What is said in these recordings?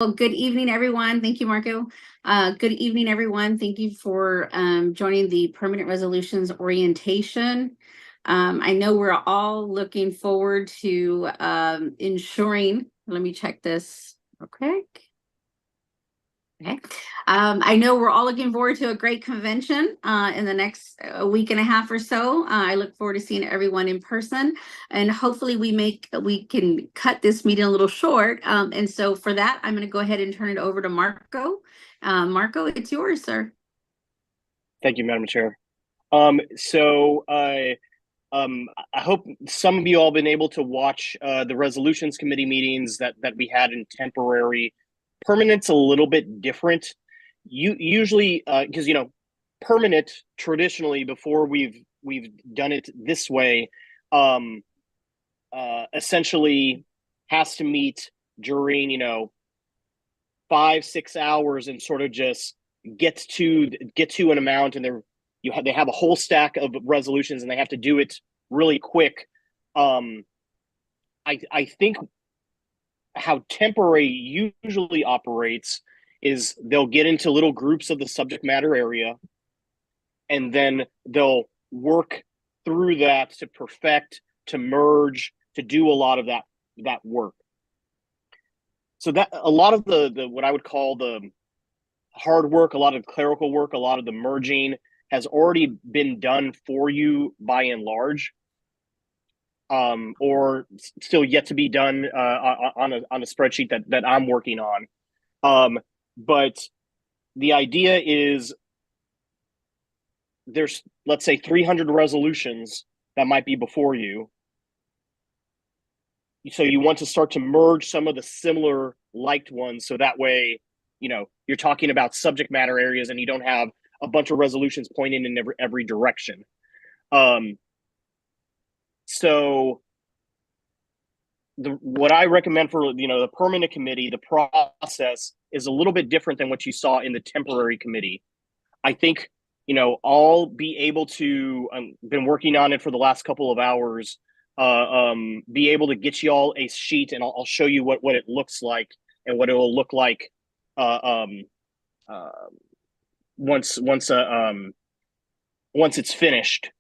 Well, good evening, everyone. Thank you, Marco. Good evening, everyone. Thank you for joining the Permanent Resolutions Orientation. I know we're all looking forward to ensuring, let me check this real quick. Okay. I know we're all looking forward to a great convention in the next week and a half or so. I look forward to seeing everyone in person, and hopefully we can cut this meeting a little short. And so for that, I'm going to go ahead and turn it over to Marco. Marco, it's yours, sir. Thank you, Madam Chair. I hope some of you all been able to watch the resolutions committee meetings that we had in temporary. Permanent's a little bit different. You usually because permanent traditionally before we've done it this way, essentially has to meet during 5-6 hours and sort of just get to an amount, and they have a whole stack of resolutions and they have to do it really quick. I think how temporary usually operates is they'll get into little groups of the subject matter area, and then they'll work through that to perfect, to merge, to do a lot of that work. So that a lot of the what I would call the hard work, a lot of clerical work, a lot of the merging has already been done for you by and large, or still yet to be done on a spreadsheet that I'm working on. But the idea is there's, let's say, 300 resolutions that might be before you. So you want to start to merge some of the similar liked ones, so that way, you're talking about subject matter areas and you don't have a bunch of resolutions pointing in every direction. So what I recommend for the permanent committee, the process is a little bit different than what you saw in the temporary committee. I think I'll be able to. Been working on it for the last couple of hours. Be able to get you all a sheet, and I'll show you what it looks like and what it will look like uh, once it's finished,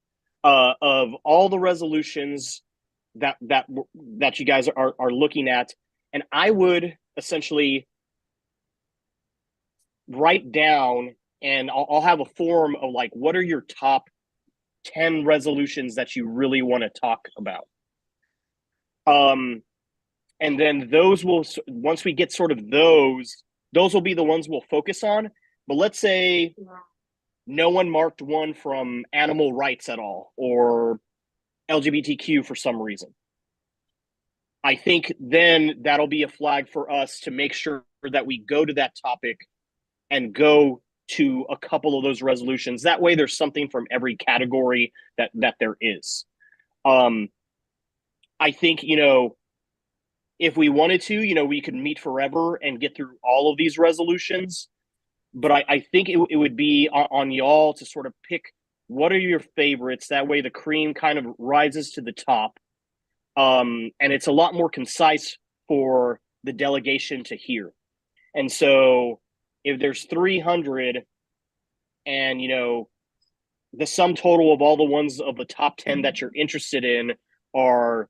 of all the resolutions that you guys are looking at. And I would essentially write down, and I'll have a form of like, what are your top 10 resolutions that you really want to talk about. And then those will, once we get sort of those will be the ones we'll focus on. But let's say no one marked one from animal rights at all, or LGBTQ for some reason. I think then that'll be a flag for us to make sure that we go to that topic and go to a couple of those resolutions. That way there's something from every category that there is. I think, if we wanted to, we could meet forever and get through all of these resolutions. But I think it would be on y'all to sort of pick what are your favorites. That way the cream kind of rises to the top. And it's a lot more concise for the delegation to hear. And so if there's 300 and, the sum total of all the ones of the top 10 that you're interested in are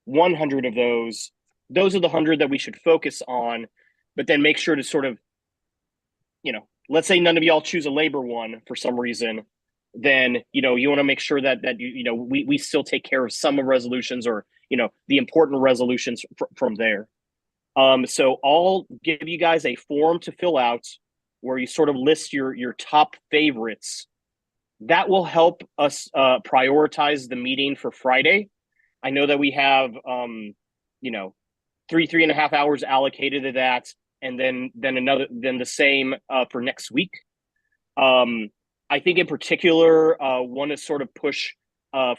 100 of those are the 100 that we should focus on. But then make sure to sort of, let's say none of y'all choose a labor one for some reason, then you want to make sure that we still take care of some of resolutions, or the important resolutions from there. So I'll give you guys a form to fill out where you sort of list your top favorites. That will help us prioritize the meeting for Friday. I know that we have 3.5 hours allocated to that, and then the same for next week. I think in particular, want to sort of push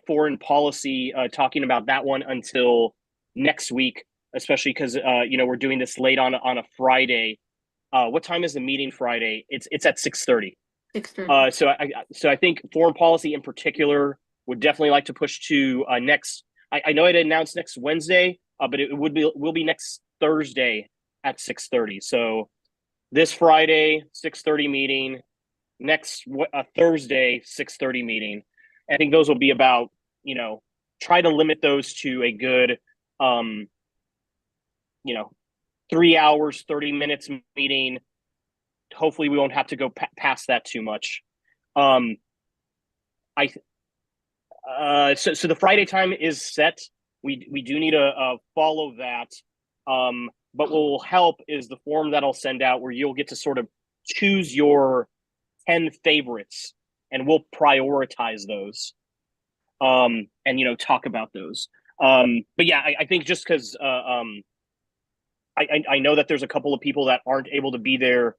foreign policy, talking about that one until next week, especially because we're doing this late on a Friday. What time is the meeting Friday? It's at 6:30. 6:30. So I think foreign policy in particular would definitely like to push to next. I know it announced next Wednesday, but it will be next Thursday at 6:30. So this Friday, 6:30 meeting, next Thursday, 6:30 meeting. I think those will be about, try to limit those to a good, 3 hours, 30 minutes meeting. Hopefully we won't have to go past that too much. So the Friday time is set. We do need to follow that. But what will help is the form that I'll send out where you'll get to sort of choose your 10 favorites, and we'll prioritize those. And talk about those. But yeah, I think just because I know that there's a couple of people that aren't able to be there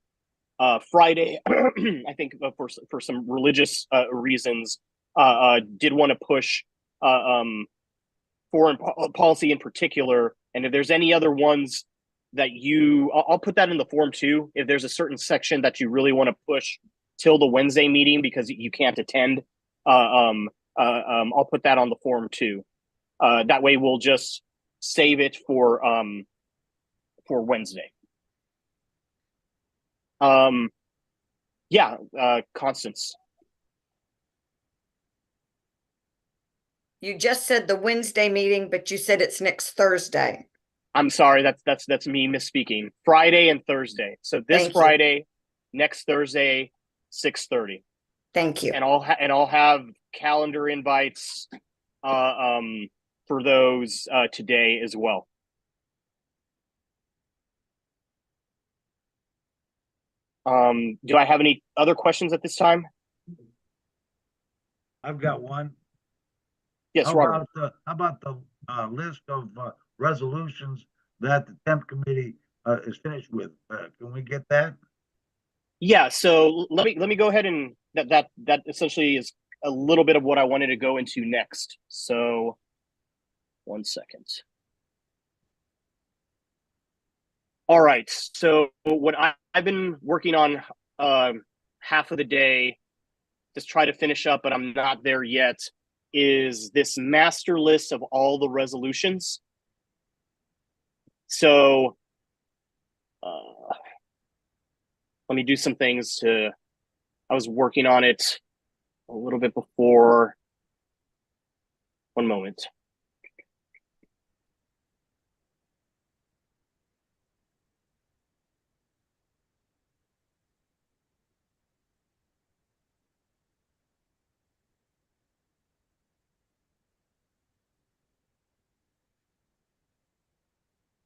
Friday. I think for some religious reasons, did want to push foreign policy in particular. And if there's any other ones that I'll put that in the form too. If there's a certain section that you really want to push till the Wednesday meeting because you can't attend, I'll put that on the form too. That way we'll just save it for Wednesday. Constance. You just said the Wednesday meeting, but you said it's next Thursday. I'm sorry, that's me misspeaking. Friday and Thursday. So this Friday, next Thursday, 6:30. Thank you. And I'll have calendar invites for those today as well. Do I have any other questions at this time? I've got one. Yes, Robert. How about the list of resolutions that the temp committee is finished with? Can we get that? Yeah. So let me go ahead and that essentially is a little bit of what I wanted to go into next. So, 1 second. All right. So what I've been working on half of the day, just try to finish up, but I'm not there yet, is this master list of all the resolutions. So let me do some things I was working on it a little bit before. One moment.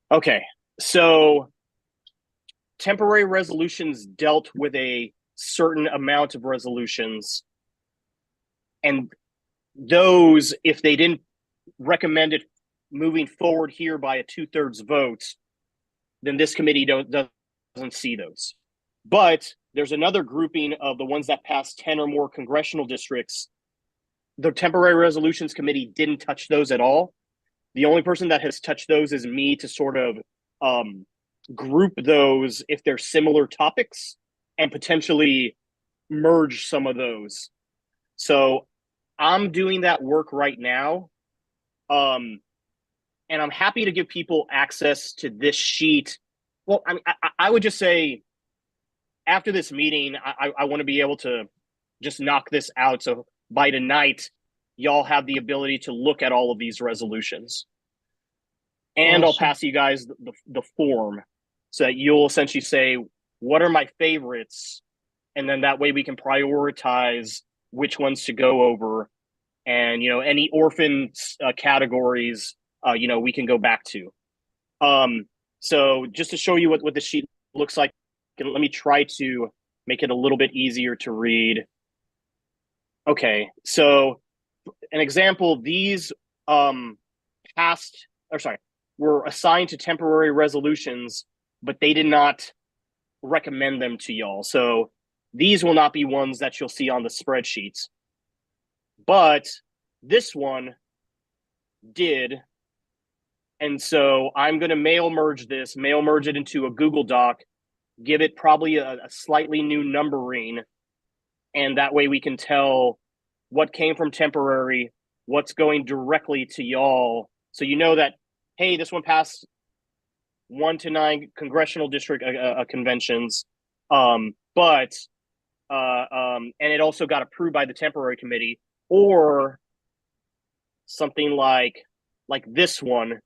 Okay, so temporary resolutions dealt with a certain amount of resolutions, and those, if they didn't recommend it moving forward here by a 2/3 vote, then this committee doesn't see those. But there's another grouping of the ones that passed 10 or more congressional districts. The temporary resolutions committee didn't touch those at all. The only person that has touched those is me to sort of group those if they're similar topics and potentially merge some of those. So I'm doing that work right now. And I'm happy to give people access to this sheet. Well, I would just say after this meeting, I want to be able to just knock this out. So by tonight, y'all have the ability to look at all of these resolutions. And I'll pass you guys the form so that you'll essentially say, what are my favorites? And then that way we can prioritize which ones to go over. And, any orphan categories, we can go back to. So just to show you what the sheet looks like, let me try to make it a little bit easier to read. Okay, so an example, these were assigned to temporary resolutions, but they did not recommend them to y'all. So these will not be ones that you'll see on the spreadsheets. But this one did. And so I'm going to mail merge it into a Google Doc, give it probably a slightly new numbering. And that way we can tell what came from temporary, what's going directly to y'all. So you know that, hey, this one passed 1 to 9 congressional district conventions, and it also got approved by the temporary committee, or something like this one.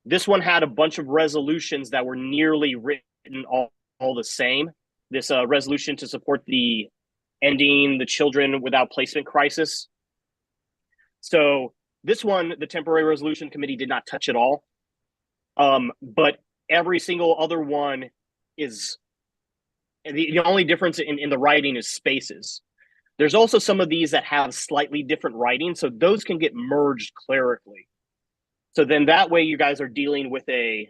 This one had a bunch of resolutions that were nearly written all the same. This resolution to support the ending the children without placement crisis. So this one, the temporary resolution committee did not touch at all. But every single other one is the only difference in the writing is spaces. There's also some of these that have slightly different writing, so those can get merged clerically. So then that way you guys are dealing with a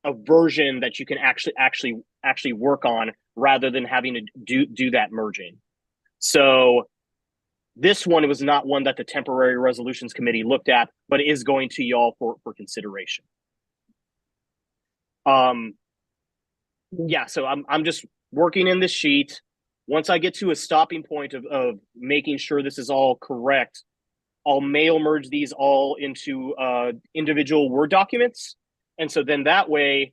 version that you can actually work on rather than having to do that merging. So this one was not one that the temporary resolutions committee looked at, but it is going to y'all for consideration. Yeah, so I'm just working in this sheet. Once I get to a stopping point of making sure this is all correct, I'll mail merge these all into individual Word documents. And so then that way,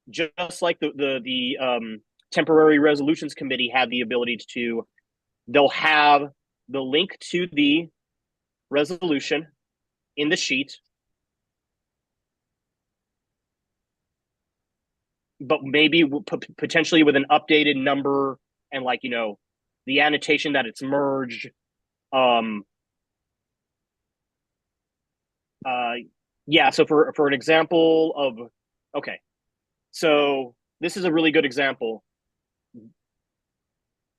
just like the temporary resolutions committee had the ability to, they'll have the link to the resolution in the sheet, but maybe potentially with an updated number and the annotation that it's merged. Yeah, so for an example of, okay, so this is a really good example.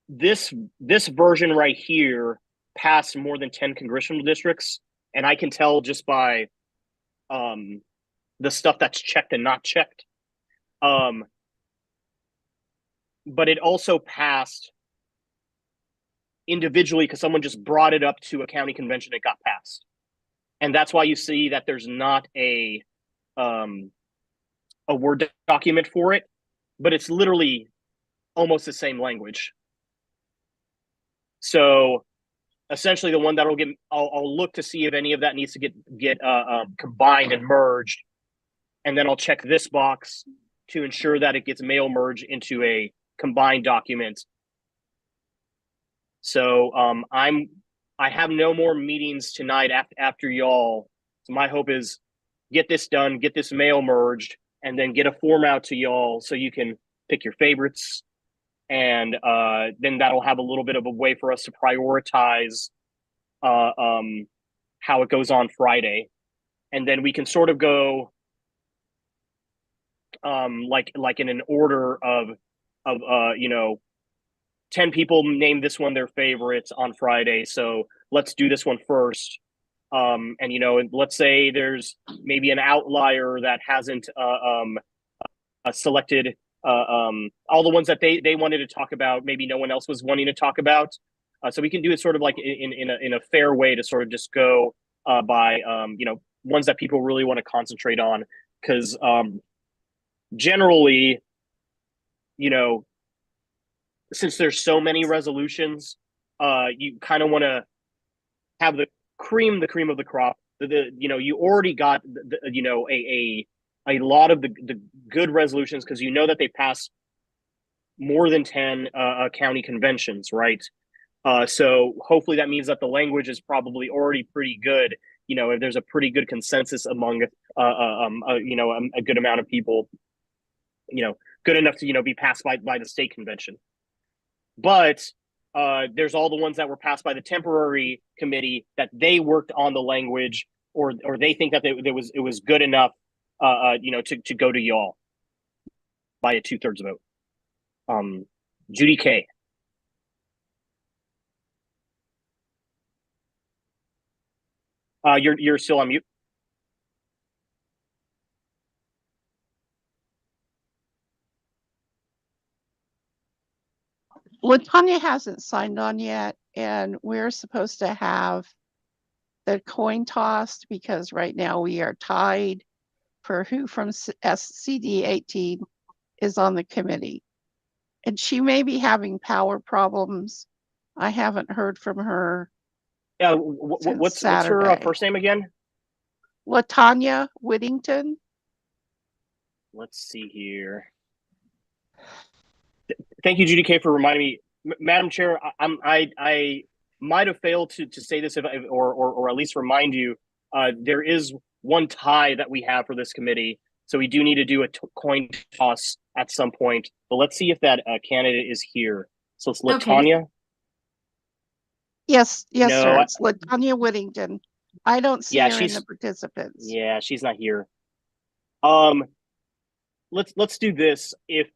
This version right here passed more than 10 congressional districts, and I can tell just by the stuff that's checked and not checked. But it also passed individually because someone just brought it up to a county convention. It got passed, and that's why you see that there's not a Word document for it, but it's literally almost the same language. So essentially, the one that'll get, I'll look to see if any of that needs to get combined and merged, and then I'll check this box to ensure that it gets mail merged into a combined document. So I have no more meetings tonight after y'all. So my hope is get this done, get this mail merged, and then get a form out to y'all so you can pick your favorites. And then that'll have a little bit of a way for us to prioritize how it goes on Friday. And then we can sort of go like in an order of 10 people named this one their favorites on Friday. So let's do this one first. And let's say there's maybe an outlier that hasn't selected all the ones that they wanted to talk about. Maybe no one else was wanting to talk about. So we can do it sort of like in a fair way to sort of just go by ones that people really want to concentrate on, because generally, since there's so many resolutions, you kind of want to have the cream of the crop. You already got a lot of the good resolutions because that they pass more than 10 county conventions, right? So hopefully that means that the language is probably already pretty good. If there's a pretty good consensus among a good amount of people, good enough to be passed by the state convention. But there's all the ones that were passed by the temporary committee that they worked on the language, or they think that it was good enough to go to y'all by a 2/3 vote. Judy K. You're still on mute. LaTanya hasn't signed on yet, and we're supposed to have the coin tossed because right now we are tied for who from SCD 18 is on the committee. And she may be having power problems. I haven't heard from her. What's her first name again? LaTanya Whittington. let's see here. Thank you, Judy K, for reminding me. Madam Chair, I might have failed to say this or at least remind you. There is one tie that we have for this committee, so we do need to do a coin toss at some point. But let's see if that candidate is here. So it's Okay. Latanya. Yes, yes, No, sir. It's Latanya Whittington. I don't see Yeah, her in she's- the participants. Yeah, she's not here. Let's do this. If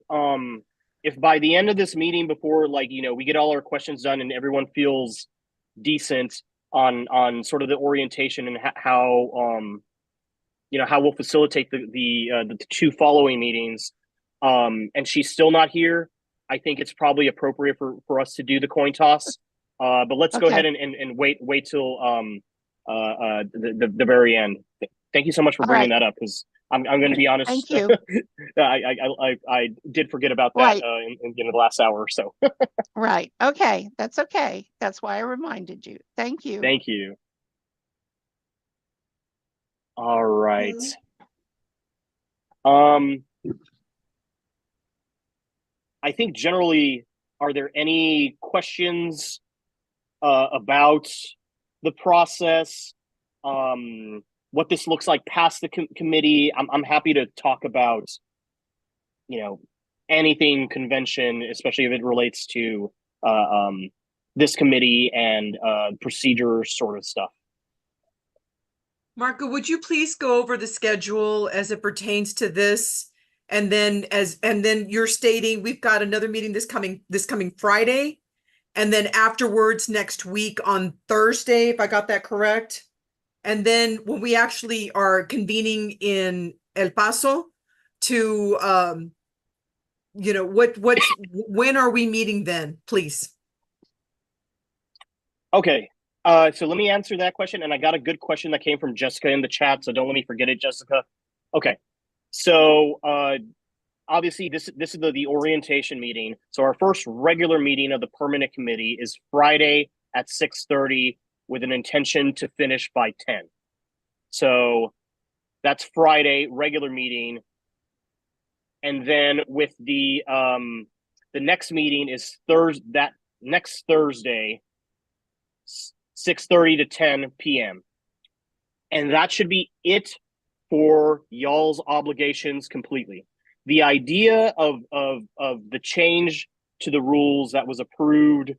by the end of this meeting, before we get all our questions done and everyone feels decent on sort of the orientation and how how we'll facilitate the two following meetings, and she's still not here, I think it's probably appropriate for us to do the coin toss. But let's go Okay. ahead and wait till the very end. Thank you so much for All bringing right. that up, because I'm going to be honest. Thank you. I did forget about that Right. in the last hour or so. Right. Okay. That's okay. That's why I reminded you. Thank you. Thank you. All right. I think generally, are there any questions about the process? What this looks like past the committee? I'm happy to talk about, anything convention, especially if it relates to this committee and procedure sort of stuff. Marco, would you please go over the schedule as it pertains to this? And then you're stating we've got another meeting this coming Friday, and then afterwards next week on Thursday, if I got that correct. And then when we actually are convening in El Paso to when are we meeting then, please? Okay. So let me answer that question. And I got a good question that came from Jessica in the chat, so don't let me forget it, Jessica. Okay. So obviously this is the orientation meeting. So our first regular meeting of the permanent committee is Friday at 6:30 with an intention to finish by 10. So that's Friday, regular meeting. And then with the next meeting is next Thursday, 6:30 to 10 p.m. And that should be it for y'all's obligations completely. The idea of the change to the rules that was approved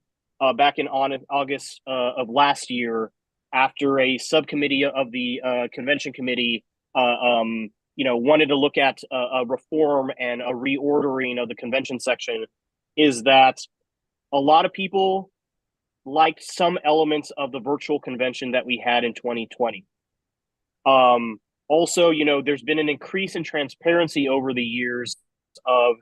back in August of last year, after a subcommittee of the convention committee wanted to look at a reform and a reordering of the convention section, is that a lot of people liked some elements of the virtual convention that we had in 2020. Also, there's been an increase in transparency over the years of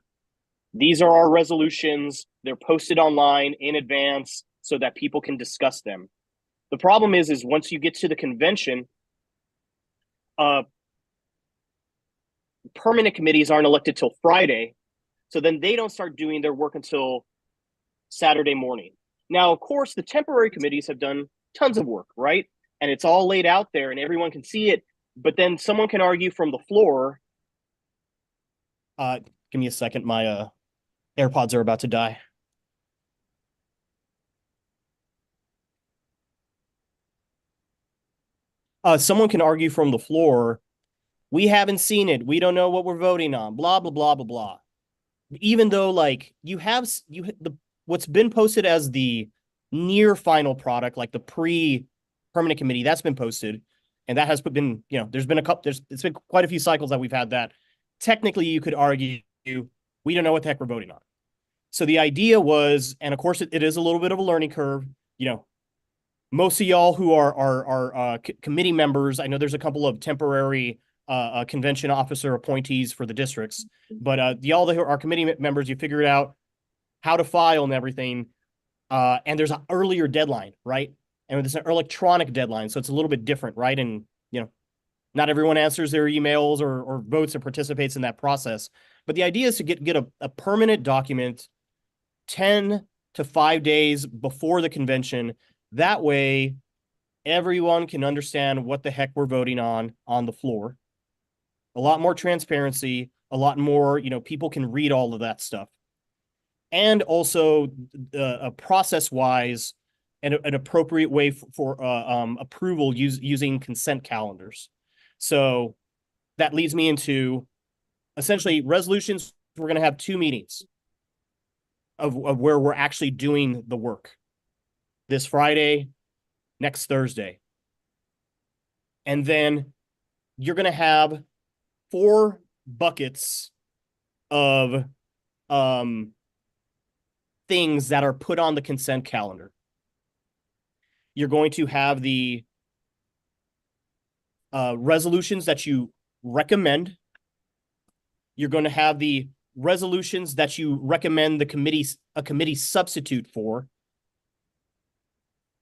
these are our resolutions. They're posted online in advance so that people can discuss them. The problem is once you get to the convention, permanent committees aren't elected till Friday. So then they don't start doing their work until Saturday morning. Now, of course, the temporary committees have done tons of work, right? And it's all laid out there and everyone can see it. But then someone can argue from the floor. Give me a second. My AirPods are about to die. Someone can argue from the floor, we haven't seen it. We don't know what we're voting on. Blah, blah, blah, blah, blah. Even though what's been posted as the near final product, like the pre-permanent committee, that's been posted. And that has been, there's been it's been quite a few cycles that we've had that. Technically, you could argue, we don't know what the heck we're voting on. So the idea was, and of course it is a little bit of a learning curve, most of y'all who are committee members, I know there's a couple of temporary convention officer appointees for the districts, but y'all that are committee members, you figured out how to file and everything. And there's an earlier deadline, right? And it's an electronic deadline, so it's a little bit different, right? And, not everyone answers their emails or votes or participates in that process. But the idea is to get a permanent document 10 to 5 days before the convention. That way, everyone can understand what the heck we're voting on the floor. A lot more transparency, a lot more, people can read all of that stuff. And also a process-wise, an appropriate way for approval using consent calendars. So that leads me into essentially resolutions. We're going to have 2 meetings of where we're actually doing the work. This Friday, next Thursday. And then you're going to have 4 buckets of things that are put on the consent calendar. You're going to have the resolutions that you recommend. You're going to have the resolutions that you recommend a committee substitute for.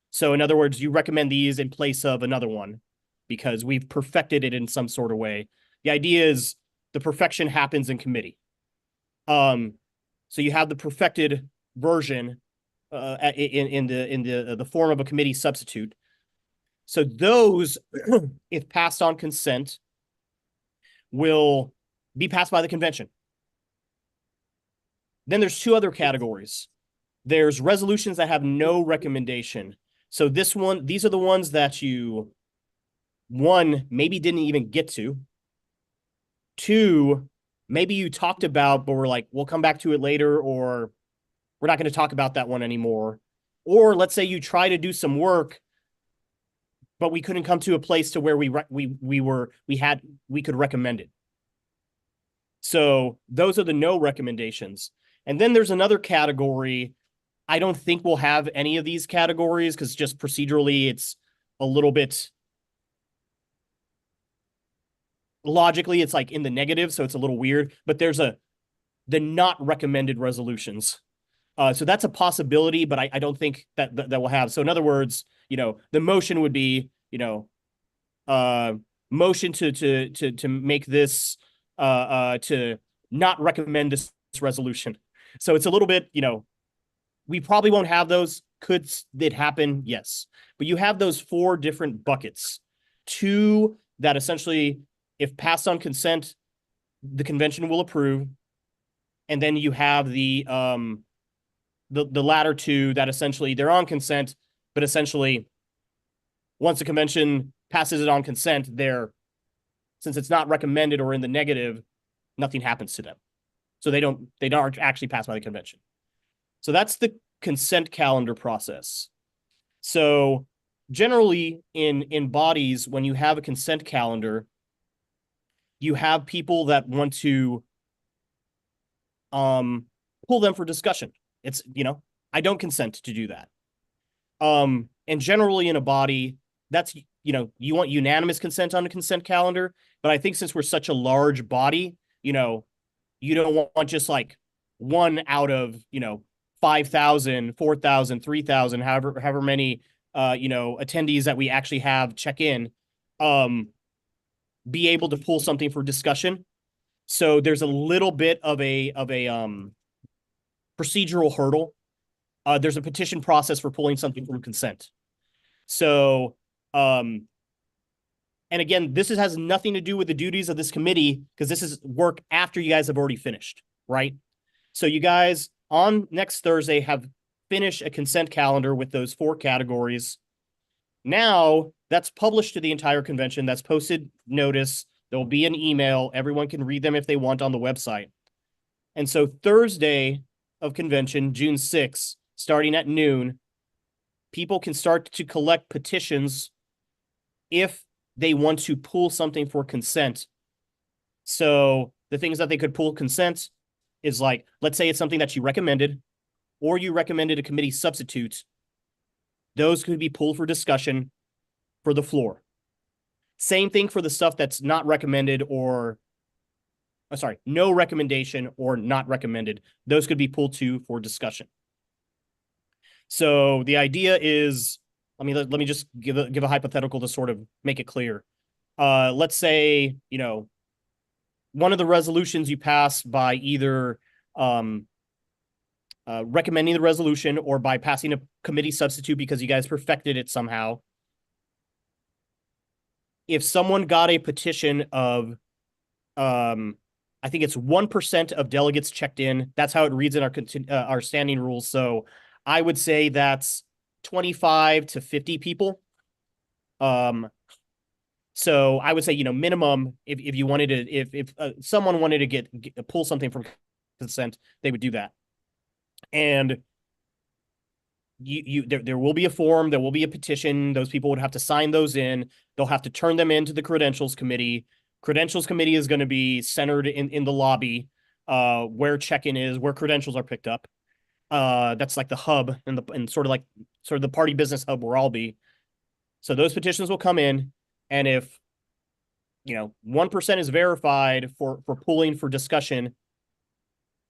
So in other words, you recommend these in place of another one because we've perfected it in some sort of way. The idea is the perfection happens in committee. So you have the perfected version in the form of a committee substitute. So those, if passed on consent, will be passed by the convention. Then there's 2 other categories. There's resolutions that have no recommendation. So these are the ones that you, 1, maybe didn't even get to. 2, maybe you talked about, but we're like, we'll come back to it later, or we're not going to talk about that one anymore. Or let's say you try to do some work, but we couldn't come to a place to where we could recommend it. So those are the no recommendations. And then there's another category. I don't think we'll have any of these categories because just procedurally, it's a little bit logically, it's like in the negative. So it's a little weird, but there's the not recommended resolutions. So that's a possibility, but I don't think that we'll have. So in other words, the motion would be, motion to make this, to not recommend this resolution. So it's a little bit, we probably won't have those. Could it happen? Yes. But you have those 4 different buckets. 2 that essentially, if passed on consent, the convention will approve. And then you have the latter 2 that essentially they're on consent, but essentially once the convention passes it on consent, since it's not recommended or in the negative, nothing happens to them. So they don't actually pass by the convention. So that's the consent calendar process. So generally in bodies, when you have a consent calendar, you have people that want to pull them for discussion. It's, I don't consent to do that. And generally in a body, that's, you want unanimous consent on a consent calendar. But I think since we're such a large body, you don't want just like 1 out of, 5,000, 4,000, 3,000, however many, attendees that we actually have check in, be able to pull something for discussion. So there's a little bit of a procedural hurdle. There's a petition process for pulling something from consent. So, and again, this has nothing to do with the duties of this committee because this is work after you guys have already finished, right? So you guys on next Thursday have finished a consent calendar with those 4 categories. Now that's published to the entire convention. That's posted notice. There'll be an email. Everyone can read them if they want on the website. And so Thursday of convention, June 6th, starting at noon, people can start to collect petitions if they want to pull something for consent. So the things that they could pull consent is like, let's say it's something that you recommended or you recommended a committee substitute. Those could be pulled for discussion for the floor. Same thing for the stuff that's not recommended or, no recommendation or not recommended. Those could be pulled to for discussion. So the idea is, let me just give a hypothetical to sort of make it clear. Let's say, one of the resolutions you pass by either recommending the resolution or by passing a committee substitute because you guys perfected it somehow. If someone got a petition of I think it's 1% of delegates checked in. That's how it reads in our standing rules. So I would say that's 25 to 50 people. So I would say, minimum, if you wanted to, if someone wanted to pull something from consent, they would do that. And there will be a form, there will be a petition. Those people would have to sign those in. They'll have to turn them into the credentials committee. Credentials committee is going to be centered in the lobby, where check-in is, where credentials are picked up. That's like the hub and sort of the party business hub where I'll be. So those petitions will come in, and if 1% is verified for pulling for discussion,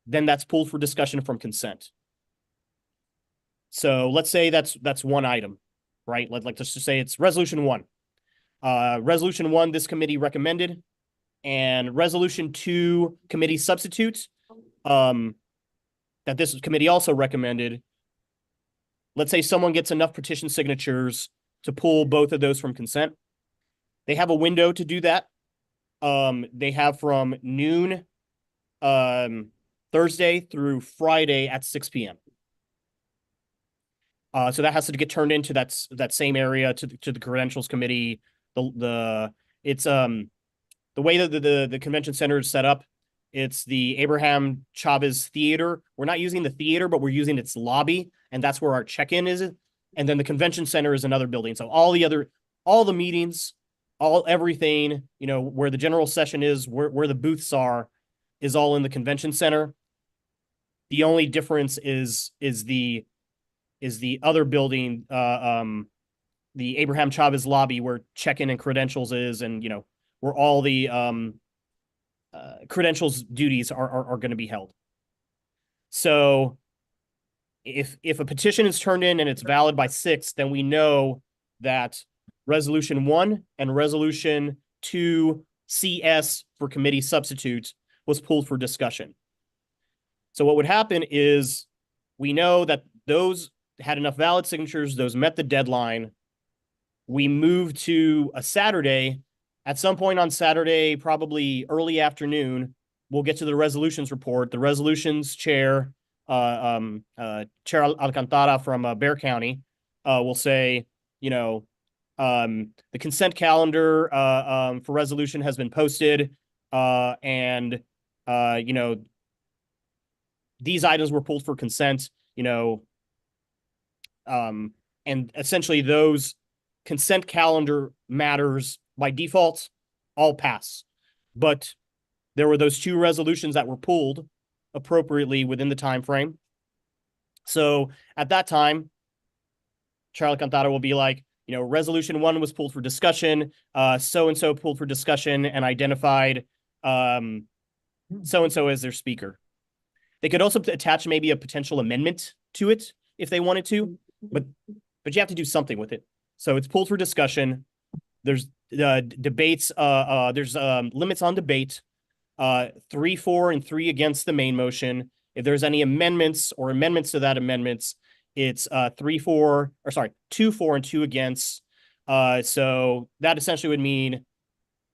then that's pulled for discussion from consent. So let's say that's one item, right? Let's just say it's resolution 1. Resolution 1, this committee recommended, and resolution 2, committee substitutes, that this committee also recommended. Let's say someone gets enough petition signatures to pull both of those from consent. They have a window to do that. They have from noon Thursday through Friday at 6 p.m. So that has to get turned into that same area to the credentials committee. It's the way that the convention center is set up. It's the Abraham Chavez Theater. We're not using the theater, but we're using its lobby, and that's where our check-in is. And then the convention center is another building. So all the meetings, everything, where the general session is, where the booths are, is all in the convention center. The only difference is the other building, the Abraham Chavez lobby, where check-in and credentials is, and where all the credentials duties are going to be held. So if a petition is turned in and it's valid by 6, then we know that resolution 1 and resolution 2 CS for committee substitutes was pulled for discussion. So what would happen is we know that those had enough valid signatures, those met the deadline. We move to a Saturday. At some point on Saturday, probably early afternoon, we'll get to the resolutions report. The resolutions chair, Chair Alcantara from Bexar County, will say, the consent calendar for resolution has been posted, and these items were pulled for consent, and essentially those consent calendar matters by default all pass. But there were those 2 resolutions that were pulled appropriately within the time frame. So at that time, Chair Alcantara will be like, resolution 1 was pulled for discussion, so-and-so pulled for discussion and identified so-and-so as their speaker. They could also attach maybe a potential amendment to it if they wanted to, but you have to do something with it. So it's pulled for discussion. There's debates. There's limits on debate. 3 for and 3 against the main motion. If there's any amendments or amendments to that amendments, it's 2 for and 2 against. So that essentially would mean,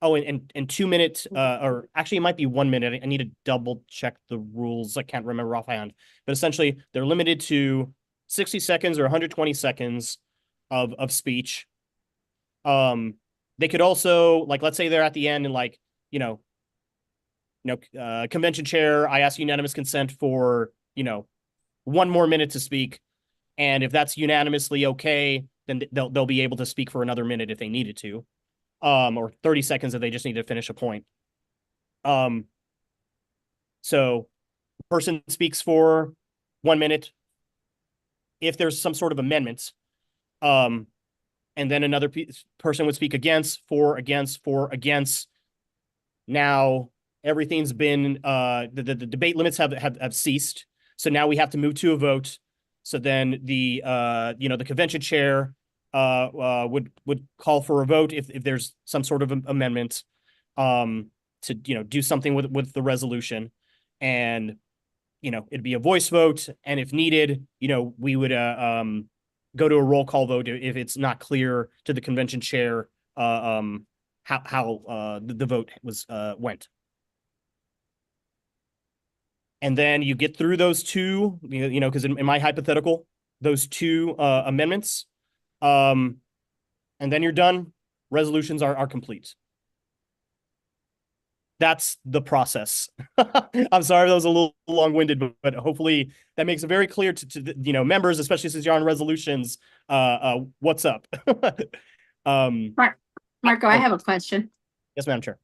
and 2 minutes, or actually it might be 1 minute. I need to double check the rules. I can't remember offhand, but essentially they're limited to 60 seconds or 120 seconds of speech. They could also, let's say they're at the end and convention chair, I ask unanimous consent for, 1 more minute to speak. And if that's unanimously okay, then they'll be able to speak for another minute if they needed to, or 30 seconds if they just need to finish a point. So person speaks for 1 minute. If there's some sort of amendment, and then another person would speak against, for, against. Now everything's been, the debate limits have ceased. So now we have to move to a vote. So then the convention chair would call for a vote if there's some sort of amendment, to do something with the resolution, and it'd be a voice vote, and if needed, we would go to a roll call vote if it's not clear to the convention chair how the vote went. And then you get through those two, because in my hypothetical, those two amendments, and then you're done. Resolutions are complete. That's the process. I'm sorry that was a little long-winded, but hopefully that makes it very clear to the, members, especially since you're on resolutions, what's up. Marco, I have a question. Yes, Madam Chair.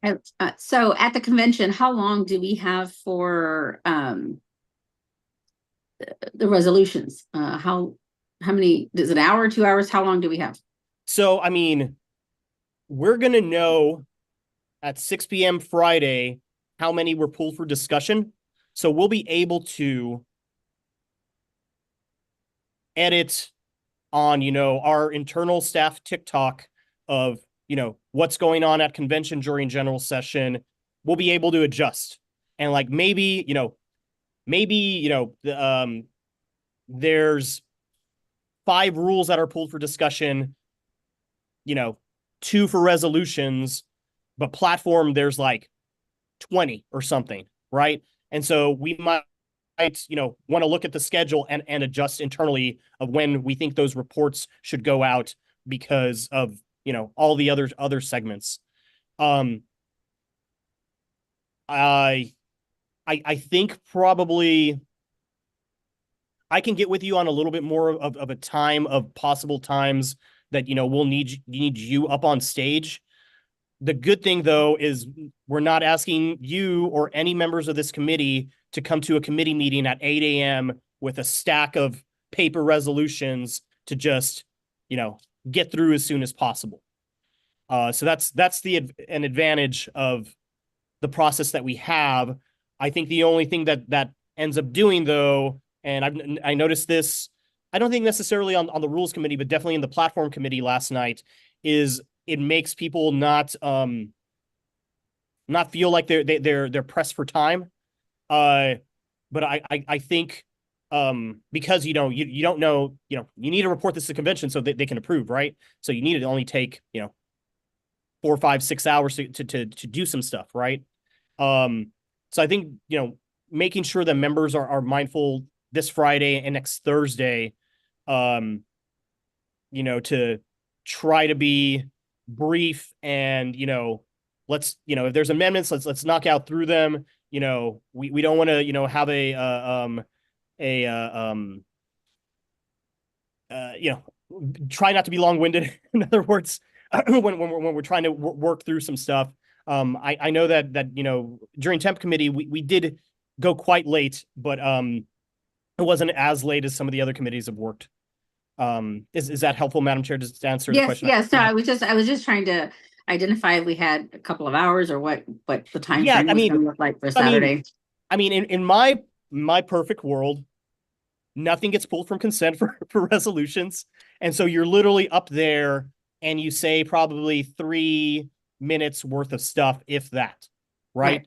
So at the convention, how long do we have for the resolutions? How many, is it an hour, 2 hours? How long do we have? So, I mean, we're going to know at 6 p.m. Friday how many were pulled for discussion. So we'll be able to edit on, our internal staff TikTok of, what's going on at convention during general session. We'll be able to adjust. And like maybe, there's 5 rules that are pulled for discussion, 2 for resolutions, but platform, there's like 20 or something, right? And so we might, want to look at the schedule and adjust internally of when we think those reports should go out because of, all the other segments. I think probably I can get with you on a little bit more of a time of possible times that, we'll need you up on stage. The good thing, though, is we're not asking you or any members of this committee to come to a committee meeting at 8 a.m. with a stack of paper resolutions to just, get through as soon as possible. So that's an advantage of the process that we have. I think the only thing that ends up doing, though, and I noticed this, I don't think necessarily on the rules committee, but definitely in the platform committee last night, is it makes people not feel like they're pressed for time. But I think because you don't know, you need to report this to convention so that they can approve, right? So you need to only take 4, 5, 6 hours to do some stuff, right? So I think making sure that members are mindful this Friday and next Thursday, to try to be brief and let's if there's amendments, let's knock out through them. We don't want to have try not to be long-winded. In other words, when we're trying to work through some stuff. I know that during temp committee we did go quite late, but it wasn't as late as some of the other committees have worked. Is that helpful, Madam Chair? Does it answer the question? Yes. No, I was just trying to identify if we had a couple of hours or what the time Yeah, frame was going to look like for Saturday. In my perfect world, nothing gets pulled from consent for resolutions. And so you're literally up there and you say probably 3 minutes worth of stuff, if that, right?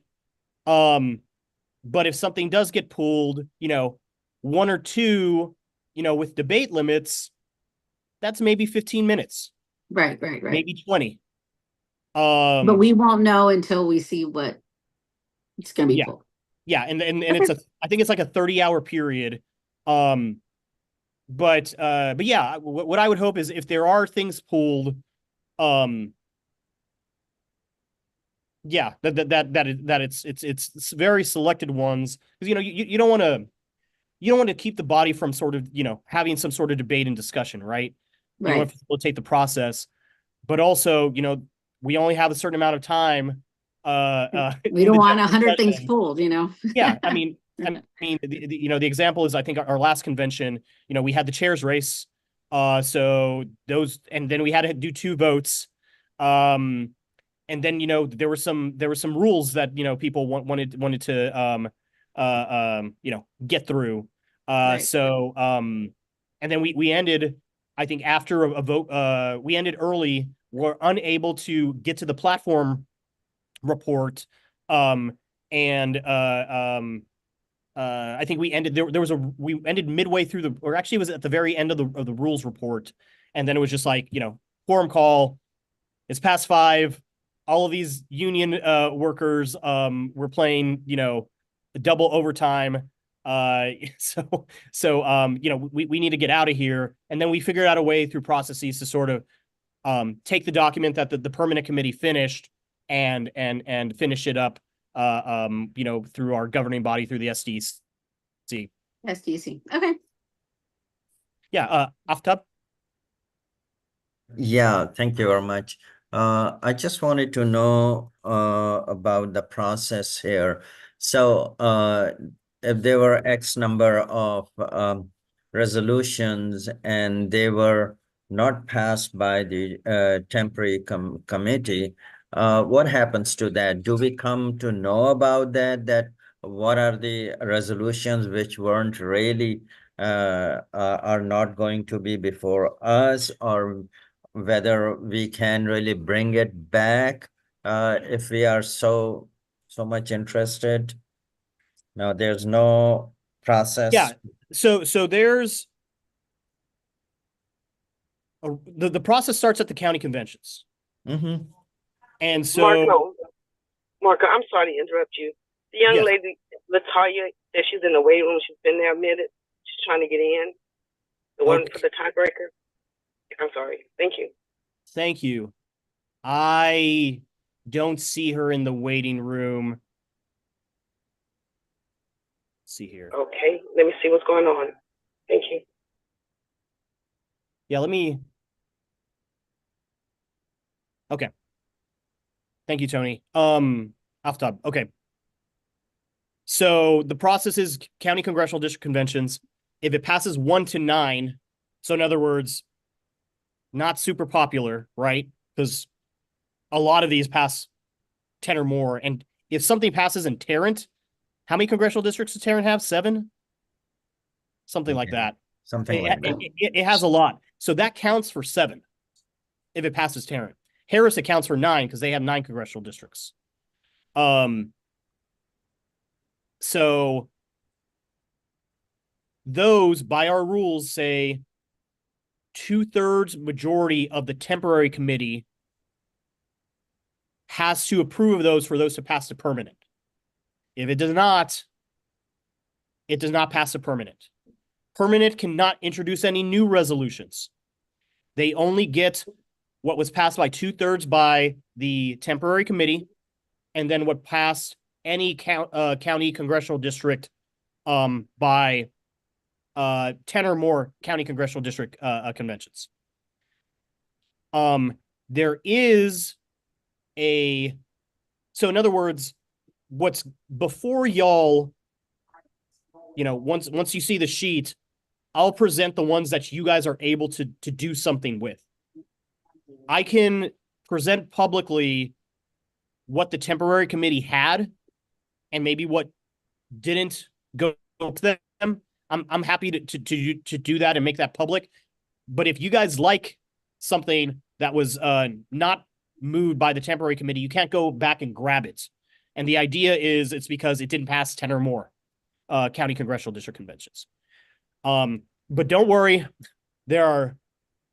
But if something does get pulled, 1 or 2, with debate limits, that's maybe 15 minutes. Right. Maybe 20. But we won't know until we see what it's going to be pulled. Yeah, and it's I think it's like a 30-hour period. But yeah, what I would hope is if there are things pulled, yeah, that it's very selected ones, because you don't want to keep the body from sort of having some sort of debate and discussion, right? You want to facilitate the process, but also we only have a certain amount of time. We don't want 100 things pulled, Yeah, I mean, the example is, I think our last convention, we had the chairs race, so those, and then we had to do 2 votes, and then there were some rules that people wanted to get through, so and then we ended, I think, after a vote, we ended early. We're unable to get to the platform report, and I think we ended we ended midway through or actually it was at the very end of the rules report, and then it was just like quorum call. It's past 5. All of these union workers were playing double overtime. You know, we need to get out of here. And then we figured out a way through processes to sort of take the document that the permanent committee finished and finish it up, you know, through our governing body, through the SDC. SDC. Okay. Yeah, Aftab. Yeah, thank you very much. I just wanted to know about the process here. So if there were X number of resolutions and they were not passed by the temporary committee, what happens to that? Do we come to know about that? That what are the resolutions which weren't really are not going to be before us, or whether we can really bring it back if we are so much interested? No, there's no process. Yeah. So there's the process starts at the county conventions. Mm-hmm. And so Marco, I'm sorry to interrupt you. The young Yes. lady, Latoya, that she's in the waiting room. She's been there a minute. She's trying to get in. The one for the tiebreaker. I'm sorry. Thank you. Thank you. I don't see her in the waiting room. Let's see here. Okay. Let me see what's going on. Thank you. Yeah, let me. Okay. Thank you, Tony. Aftab. Okay. So the process is county congressional district conventions. If it passes 1 to 9, so in other words, not super popular, right? Because a lot of these pass 10 or more. And if something passes in Tarrant, how many congressional districts does Tarrant have? 7? Something like that. Something like that. It has a lot. So that counts for 7 if it passes Tarrant. Harris accounts for 9 because they have 9 congressional districts. So those, by our rules, say 2/3 majority of the temporary committee has to approve of those for those to pass to permanent. If it does not, it does not pass to permanent. Permanent cannot introduce any new resolutions. They only get what was passed by 2/3 by the temporary committee, and then what passed any county congressional district by 10 or more county congressional district conventions. There is so in other words, what's before y'all, you know, once you see the sheet, I'll present the ones that you guys are able to do something with. I can present publicly what the temporary committee had and maybe what didn't go to them. I'm happy to do that and make that public. But if you guys like something that was not moved by the temporary committee, you can't go back and grab it. And the idea is it's because it didn't pass 10 or more county congressional district conventions. But don't worry, there are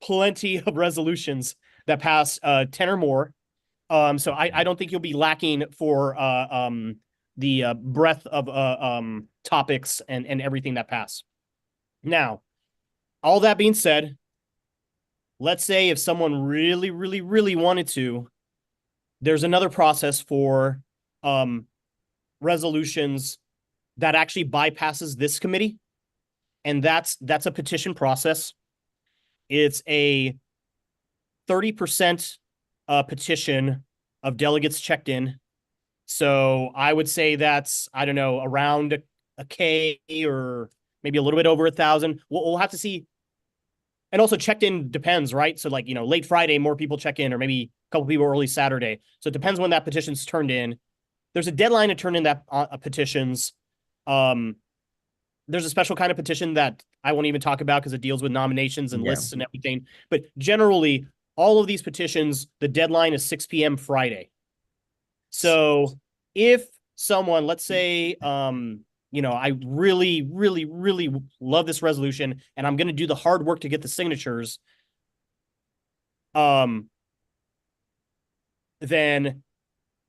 plenty of resolutions that pass 10 or more. So I don't think you'll be lacking for the breadth of topics and everything that pass. Now, all that being said, let's say if someone really, really, really wanted to, there's another process for resolutions that actually bypasses this committee. And that's a petition process. It's a 30% petition of delegates checked in. So I would say that's, I don't know, around a K or maybe a little bit over 1,000. We'll have to see. And also checked in depends, right? So like, you know, late Friday, more people check in, or maybe a couple people early Saturday. So it depends when that petition's turned in. There's a deadline to turn in that petitions. There's a special kind of petition that I won't even talk about because it deals with nominations and lists and everything. But generally, all of these petitions, the deadline is 6 p.m. Friday. So if someone, let's say, you know, I really, really, really love this resolution and I'm going to do the hard work to get the signatures, then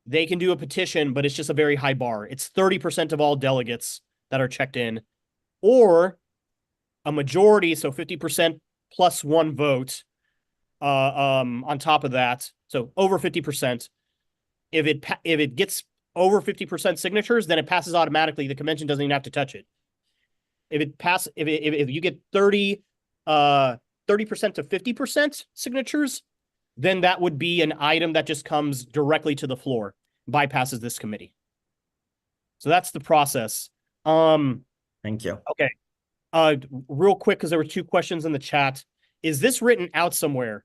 they can do a petition, but it's just a very high bar. It's 30% of all delegates that are checked in. or a majority, so 50% plus one vote on top of that, so over 50%. If it gets over 50% signatures, then it passes automatically. The convention doesn't even have to touch it. If you get 30% to 50% signatures, then that would be an item that just comes directly to the floor, bypasses this committee. So that's the process. Thank you. Okay. Real quick, because there were 2 questions in the chat. Is this written out somewhere?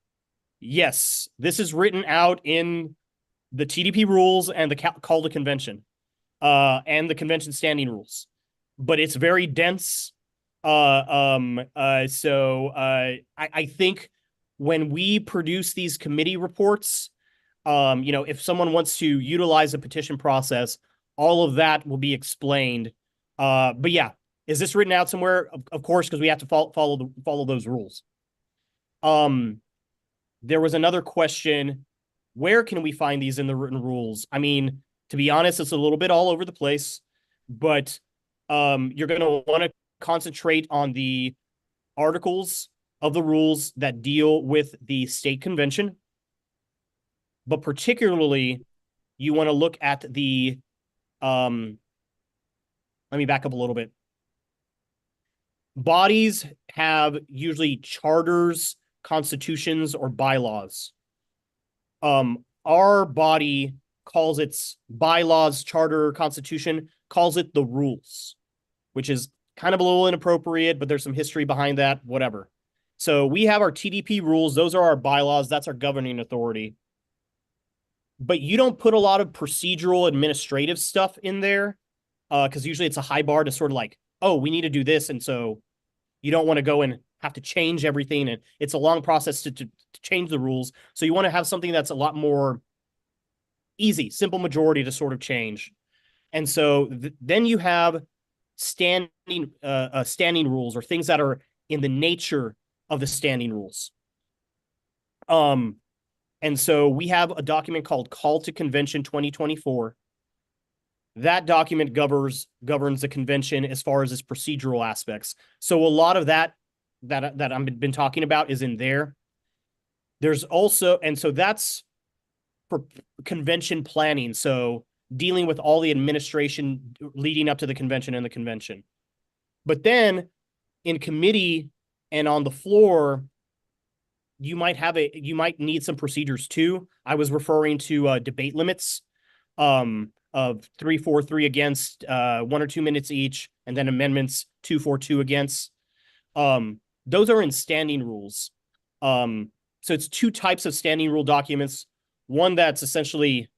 Yes, this is written out in the TDP rules and the call to convention, and the convention standing rules, but it's very dense. I think when we produce these committee reports, if someone wants to utilize a petition process, all of that will be explained. But yeah, is this written out somewhere? Of course, because we have to follow those rules. There was another question. Where can we find these in the written rules? I mean, to be honest, it's a little bit all over the place, but you're going to want to concentrate on the articles of the rules that deal with the state convention. But particularly, you want to look at the, let me back up a little bit. Bodies have usually charters, constitutions, or bylaws. Our body calls its bylaws, charter, constitution, calls it the rules, which is kind of a little inappropriate, but there's some history behind that, whatever. So we have our TDP rules. Those are our bylaws. That's our governing authority. But you don't put a lot of procedural administrative stuff in there, because usually it's a high bar to sort of like, oh, we need to do this. And so you don't want to go and have to change everything. And it's a long process to change the rules. So you want to have something that's a lot more easy, simple majority to sort of change. And so then you have standing rules, or things that are in the nature of the standing rules. And so we have a document called Call to Convention 2024. That document governs the convention as far as its procedural aspects. So a lot of that I've been talking about is in there. There's also, and so that's for convention planning. So dealing with all the administration leading up to the convention and the convention. But then in committee and on the floor, you might need some procedures too. I was referring to debate limits of 3 for, 3 against, 1 or 2 minutes each, and then amendments 2 for, 2 against. Those are in standing rules. So it's 2 types of standing rule documents. One that's essentially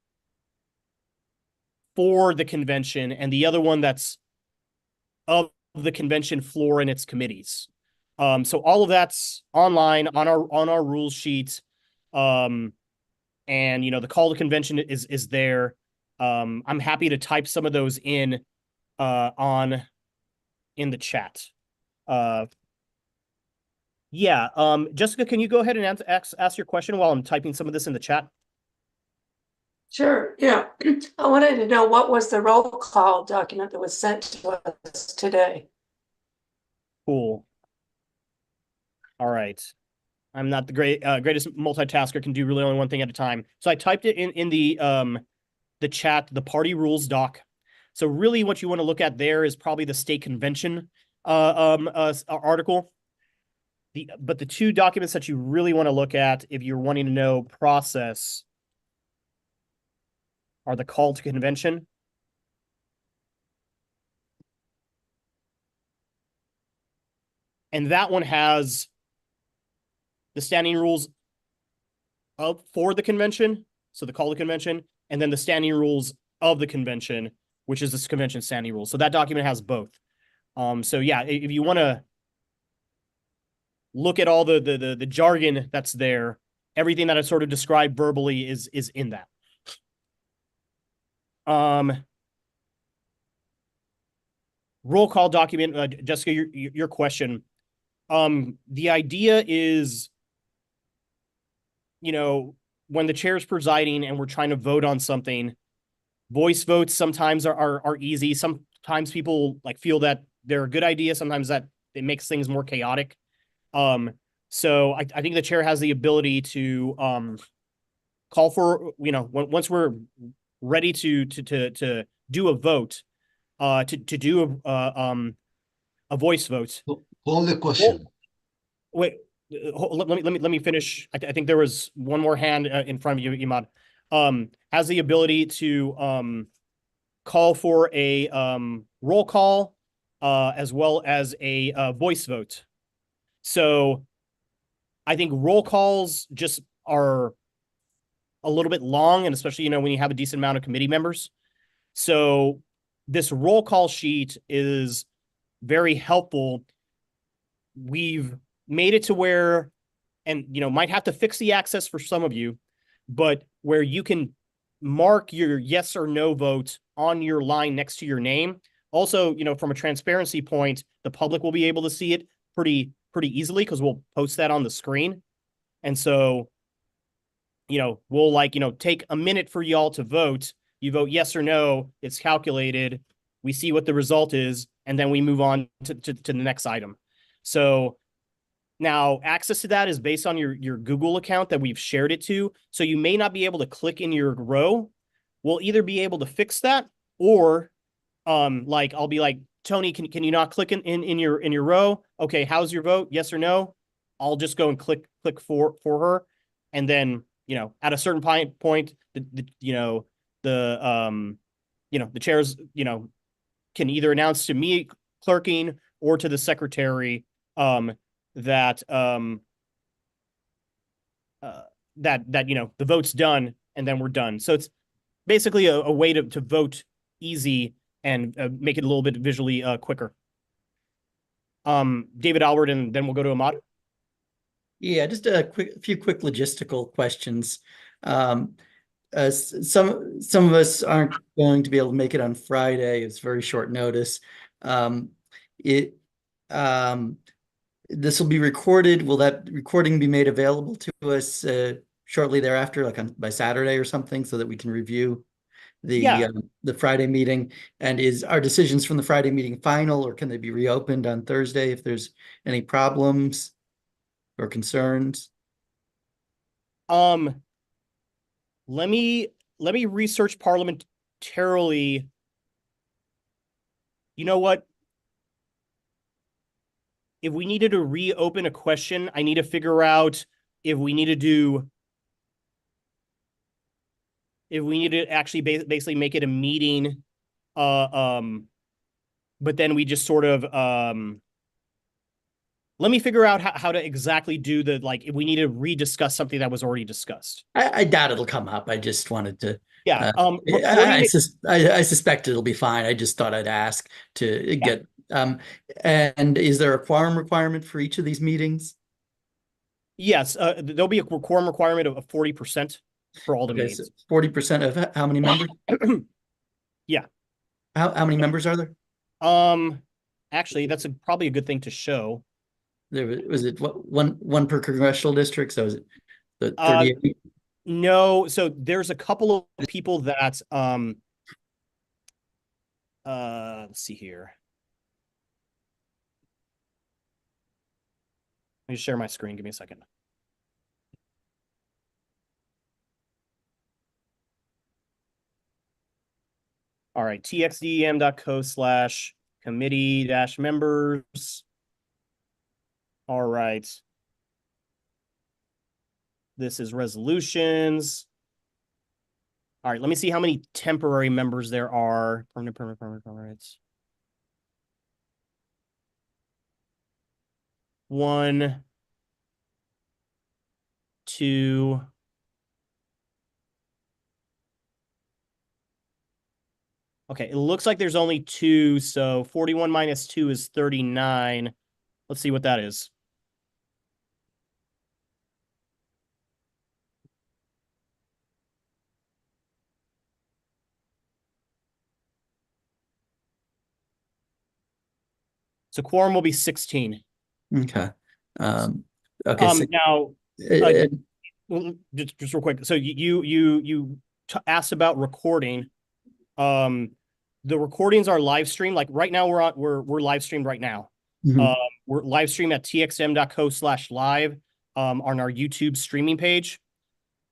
for the convention, and the other one that's of the convention floor and its committees. So all of that's online on our rules sheet. And the call to convention is there. I'm happy to type some of those in the chat. Jessica, can you go ahead and ask your question while I'm typing some of this in the chat? Sure, yeah. I wanted to know, what was the roll call document that was sent to us today? Cool. All right. I'm not the greatest multitasker, can do really only one thing at a time. So I typed it in the chat, the party rules doc. So really what you want to look at there is probably the state convention article. But the 2 documents that you really want to look at if you're wanting to know process are the call to convention and that one has the standing rules for the convention, so the call to convention, and then the standing rules of the convention, which is this convention standing rules. So that document has both. So yeah, if you want to look at all the jargon that's there, everything that I sort of described verbally is in that. Roll call document, Jessica, your question. The idea is, when the chair is presiding and we're trying to vote on something, voice votes sometimes are easy. Sometimes people feel that they're a good idea. Sometimes that it makes things more chaotic. So I think the chair has the ability to call for, once we're ready to do a vote, to do a voice vote. Call the question. Wait, let me finish. I think there was one more hand in front of you, Imad. Has the ability to call for a roll call as well as a voice vote. So I think roll calls just are a little bit long, and especially, when you have a decent amount of committee members. So this roll call sheet is very helpful. We've made it to where, and might have to fix the access for some of you, but where you can mark your yes or no vote on your line next to your name. Also, from a transparency point, the public will be able to see it pretty easily because we'll post that on the screen. And so, we'll take a minute for y'all to vote. You vote yes or no, it's calculated. We see what the result is, and then we move on to the next item. So now access to that is based on your Google account that we've shared it to. So you may not be able to click in your row. We'll either be able to fix that, or I'll be like, Tony, can you not click in your row? Okay, how's your vote? Yes or no? I'll just go and click for her. And then, at a certain point, the chairs, can either announce to me clerking or to the secretary that the vote's done, and then we're done. So it's basically a way to vote easy and make it a little bit visually quicker. David Albert, and then we'll go to Ahmad. Yeah, just a few quick logistical questions. Some of us aren't going to be able to make it on Friday. It's very short notice. This will be recorded. Will that recording be made available to us shortly thereafter, like by Saturday or something, so that we can review the Friday meeting? And is our decisions from the Friday meeting final, or can they be reopened on Thursday if there's any problems or concerns? Let me research parliamentarily. You know what? If we needed to reopen a question, I need to figure out if we need to actually basically make it a meeting, but then we just sort of, let me figure out how to exactly do if we need to rediscuss something that was already discussed. I doubt it'll come up. I just wanted to. Yeah. I suspect it'll be fine. I just thought I'd ask to get. And is there a quorum requirement for each of these meetings? Yes, there'll be a quorum requirement of 40% for all the meetings. 40% of how many members? Yeah. How many members are there? Actually, that's probably a good thing to show. There was it one per congressional district? So is it the 38? No, so there's a couple of people that let's see here. Let me share my screen. Give me a second. All right, txdem.co/committee-members. All right. This is resolutions. All right, let me see how many temporary members there are. Permanent. 1, 2. Okay, it looks like there's only 2, so 41 minus 2 is 39. Let's see what that is. So quorum will be 16. Okay. Okay. Now, just real quick. So you asked about recording. the recordings are live streamed. Like right now we're live streamed right now. Mhm. We're live streamed at txm.co/live on our YouTube streaming page.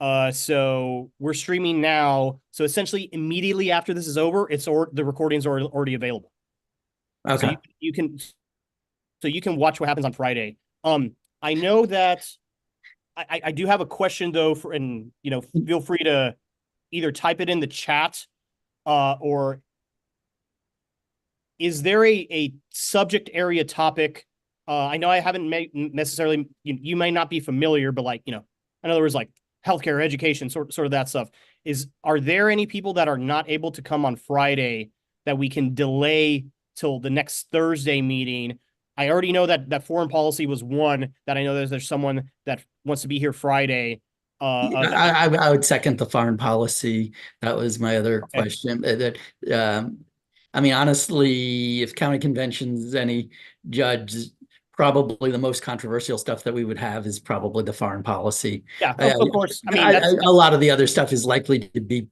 So we're streaming now. So essentially immediately after this is over, the recordings are already available. Okay. So you can watch what happens on Friday. I know that I do have a question though, and feel free to either type it in the chat, or is there a subject area topic? I know I haven't necessarily, you may not be familiar, but like, in other words, like healthcare, education, sort of that stuff. Are there any people that are not able to come on Friday that we can delay till the next Thursday meeting? I already know that foreign policy was one that I know there's someone that wants to be here Friday. I would second the foreign policy. That was my other Okay. question. I mean, honestly, if county conventions, any judge, probably the most controversial stuff that we would have is probably the foreign policy. Yeah, of course. I mean, a lot of the other stuff is likely to be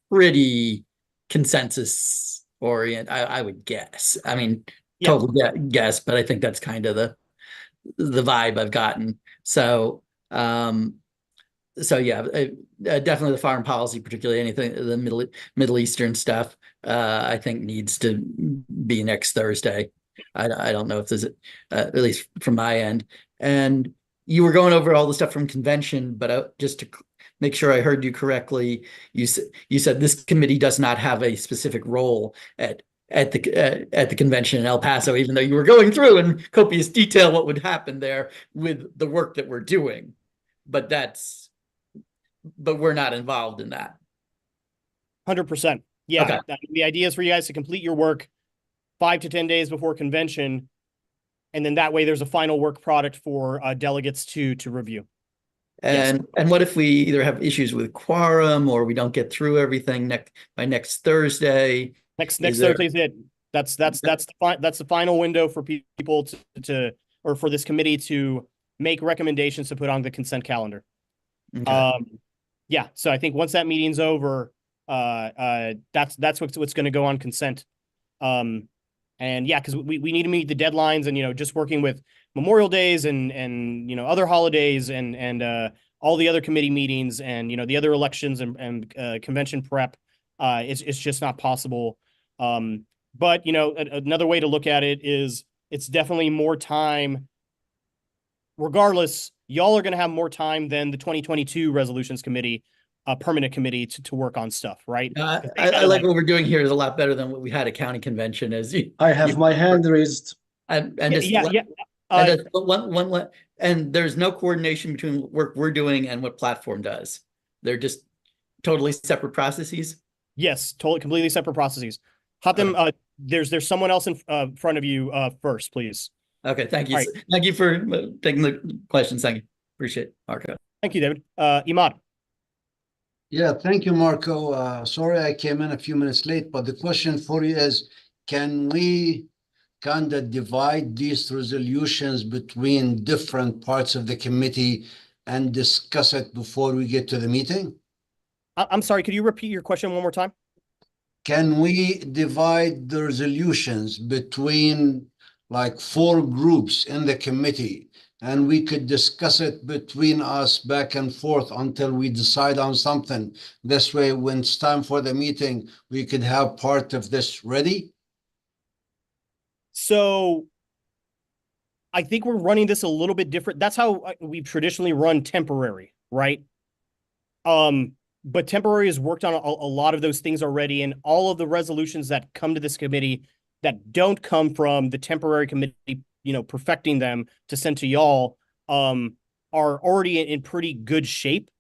pretty consensus orient, I would guess. I mean, Yeah. totally guess, but I think that's kind of the vibe I've gotten. So, yeah, definitely the foreign policy, particularly anything the Middle Eastern stuff, I think needs to be next Thursday. I don't know if there's at least from my end. And you were going over all the stuff from convention, but just to make sure I heard you correctly, you said this committee does not have a specific role at the convention in El Paso, even though you were going through in copious detail what would happen there with the work that we're doing. But we're not involved in that. 100%. Yeah. Okay. The idea is for you guys to complete your work 5 to 10 days before convention. And then that way there's a final work product for delegates to review. And what if we either have issues with quorum or we don't get through everything by next Thursday? Next Thursday's it. That's the final window for people or for this committee to make recommendations to put on the consent calendar. Okay. Yeah. So I think once that meeting's over, that's what's going to go on consent. And yeah, because we need to meet the deadlines, and just working with Memorial Days and other holidays and all the other committee meetings and the other elections and convention prep, it's just not possible. But another way to look at it is it's definitely more time. Regardless, y'all are going to have more time than the 2022 resolutions committee, permanent committee to work on stuff, right? I like what we're doing here is a lot better than what we had at county convention. I have my hand raised. And there's no coordination between work we're doing and what platform does. They're just totally separate processes. Yes, totally, completely separate processes. Hatem, there's someone else in front of you first, please. Okay, thank you. Right. Thank you for taking the questions. Thank you. Appreciate it, Marco. Thank you, David. Imad. Yeah, thank you, Marco. Sorry I came in a few minutes late, but the question for you is, can we kind of divide these resolutions between different parts of the committee and discuss it before we get to the meeting? I'm sorry, could you repeat your question one more time? Can we divide the resolutions between like 4 groups in the committee, and we could discuss it between us back and forth until we decide on something? This way, when it's time for the meeting, we could have part of this ready. So I think we're running this a little bit different. That's how we've traditionally run temporary, right? But temporary has worked on a lot of those things already, and all of the resolutions that come to this committee that don't come from the temporary committee, perfecting them to send to y'all, are already in pretty good shape.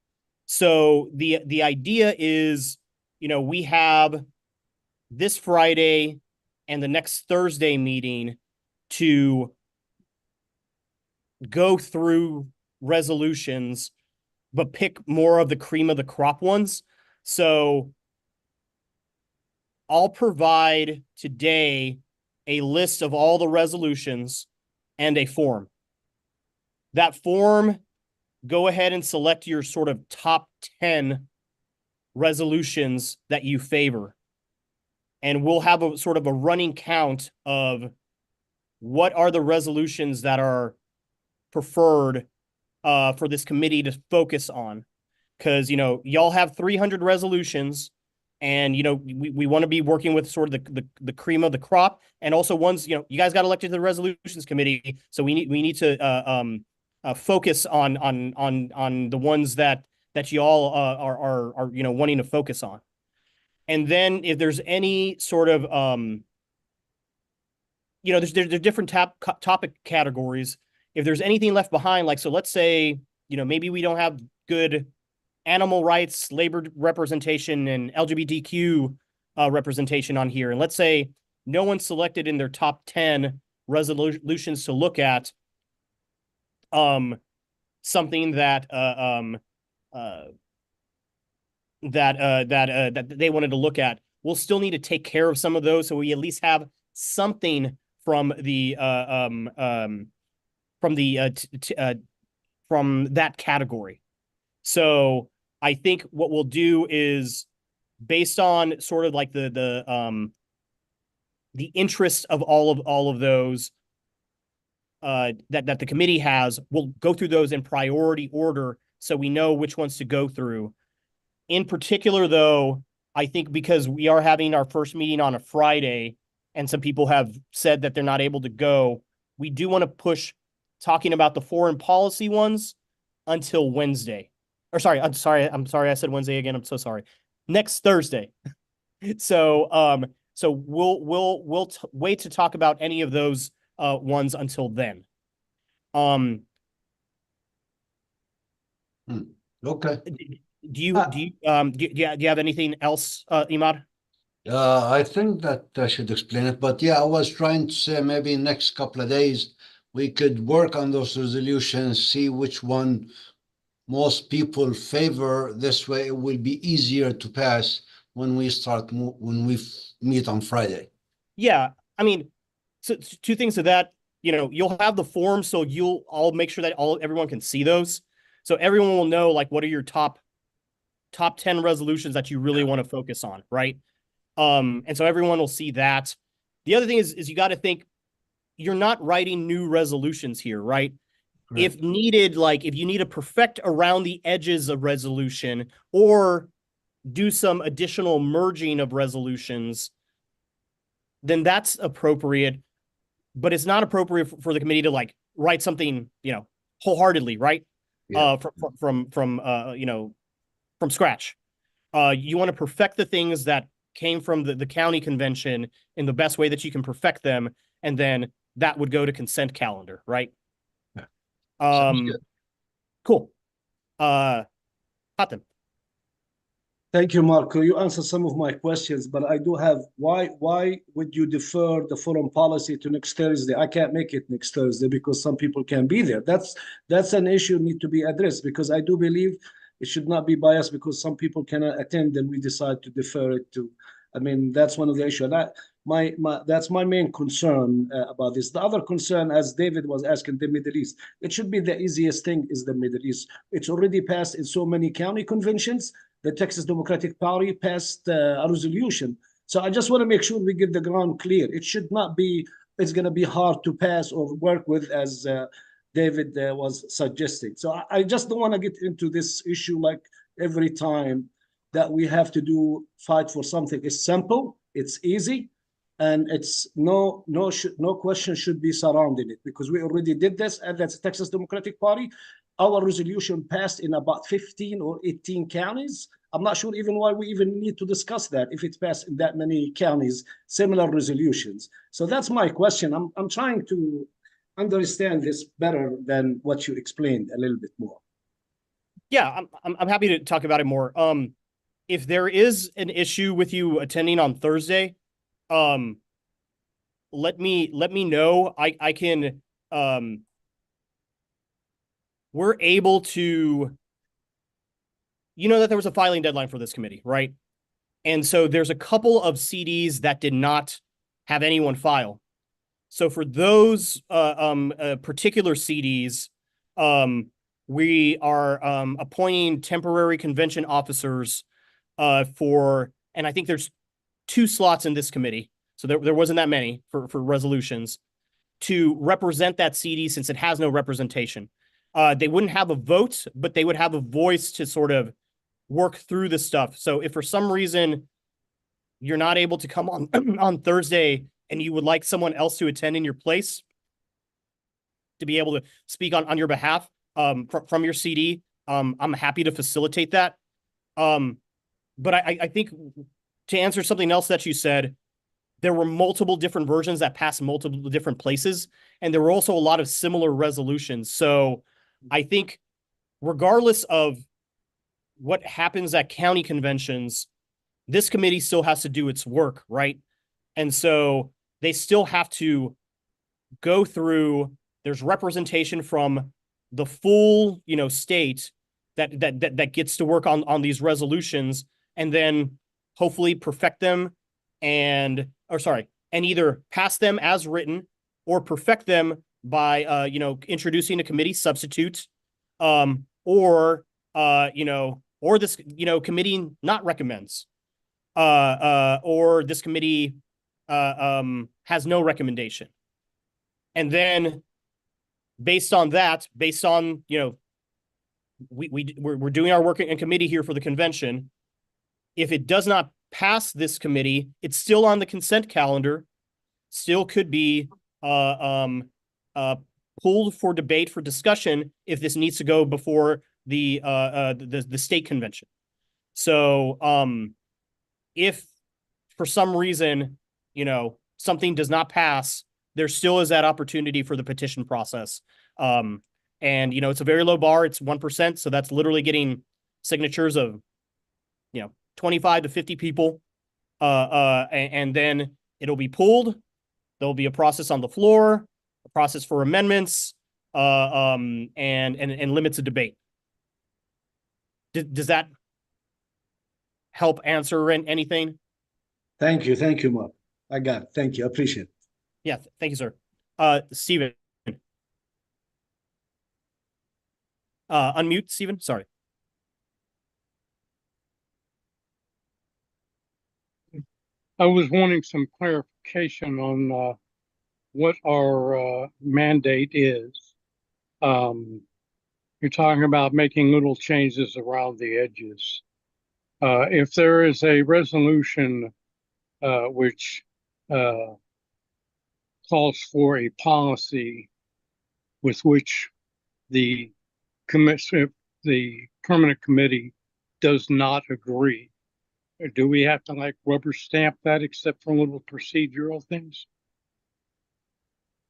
So the idea is, we have this Friday and the next Thursday meeting to go through resolutions, but pick more of the cream of the crop ones. So I'll provide today a list of all the resolutions and a form. That form, go ahead and select your sort of top 10 resolutions that you favor. and we'll have a sort of a running count of what are the resolutions that are preferred for this committee to focus on. Because, you know, y'all have 300 resolutions, and, you know, we want to be working with sort of the cream of the crop, and also ones, you know, you guys got elected to the resolutions committee, so we need to focus on the ones that y'all are you know, wanting to focus on. And then if there's any sort of you know, there's different topic categories. If there's anything left behind, like, so let's say, you know, maybe we don't have good animal rights, labor representation, and LGBTQ representation on here. And let's say no one selected in their top 10 resolutions to look at something that that they wanted to look at. We'll still need to take care of some of those, so we at least have something from the from that category. So I think what we'll do is, based on sort of like the interest of all of those that the committee has, we'll go through those in priority order so we know which ones to go through. In particular, though, I think because we are having our first meeting on a Friday, and some people have said that they're not able to go, we do want to push talking about the foreign policy ones until Wednesday. Or sorry, I'm sorry, I said Wednesday again. I'm so sorry. Next Thursday. So so we'll wait to talk about any of those ones until then. Okay. Do you have anything else, Imad? I think that I should explain it, but yeah, I was trying to say maybe next couple of days we could work on those resolutions, see which one most people favor. This way it will be easier to pass when we start, when we meet on Friday. Yeah, I mean, so two things to that. You know, you'll have the form, so I'll make sure that everyone can see those, so everyone will know, like, what are your top 10 resolutions that you really want to focus on, right? And so everyone will see that. The other thing is you got to think, you're not writing new resolutions here, right? Correct. If needed, like if you need to perfect around the edges of resolution or do some additional merging of resolutions, then that's appropriate. But it's not appropriate for the committee to like write something, you know, wholeheartedly, right? Yeah. From you know, from scratch. You want to perfect the things that came from the county convention in the best way that you can perfect them, and then that would go to consent calendar, right? Yeah. Cool. Hatem. Thank you, Marco. You answered some of my questions, but I do have, why would you defer the foreign policy to next Thursday? I can't make it next Thursday because some people can't be there. That's an issue need to be addressed, because I do believe it should not be biased because some people cannot attend and we decide to defer it to. I mean, that's one of the issues. That's my main concern about this. The other concern, as David was asking, the Middle East. It should be the easiest thing is the Middle East. It's already passed in so many county conventions. The Texas Democratic Party passed a resolution. So I just want to make sure we get the ground clear. It should not be, it's going to be hard to pass or work with, as David was suggesting. So I just don't want to get into this issue like every time that we have to fight for something. It's simple, it's easy, and it's no question should be surrounding it, because we already did this, and that's the Texas Democratic Party. Our resolution passed in about 15 or 18 counties. I'm not sure even why we even need to discuss that if it passed in that many counties, similar resolutions. So that's my question. I'm trying to understand this better than what you explained a little bit more. Yeah, I'm happy to talk about it more. If there is an issue with you attending on Thursday, let me know. I can we're able to, you know, that there was a filing deadline for this committee, right? And so there's a couple of CDs that did not have anyone file. So for those particular CDs, we are appointing temporary convention officers and I think there's 2 slots in this committee, so there wasn't that many for resolutions, to represent that CD since it has no representation. They wouldn't have a vote, but they would have a voice to sort of work through the stuff. So if for some reason you're not able to come on on Thursday and you would like someone else to attend in your place to be able to speak on your behalf from your CD, I'm happy to facilitate that. But I think to answer something else that you said, there were multiple different versions that passed multiple different places, and there were also a lot of similar resolutions. So I think regardless of what happens at county conventions, this committee still has to do its work, right? And so they still have to go through, there's representation from the full, state that gets to work on these resolutions, and then hopefully perfect them and either pass them as written or perfect them by introducing a committee substitute, or this committee not recommends, or this committee has no recommendation. And then based on we're doing our work in committee here for the convention. If it does not pass this committee, it's still on the consent calendar, still could be pulled for debate, for discussion, if this needs to go before the state convention. So if for some reason, something does not pass, there still is that opportunity for the petition process. And, it's a very low bar. It's 1%. So that's literally getting signatures of, 25 to 50 people. And then it'll be pulled. There'll be a process on the floor, a process for amendments, and limits of debate. Does that help answer anything? Thank you, Mark. I got it. Thank you. I appreciate it. Yeah, thank you, sir. Stephen. Unmute, Stephen. Sorry. I was wanting some clarification on what our mandate is. You're talking about making little changes around the edges. If there is a resolution which calls for a policy with which the permanent committee does not agree, do we have to rubber stamp that except for little procedural things?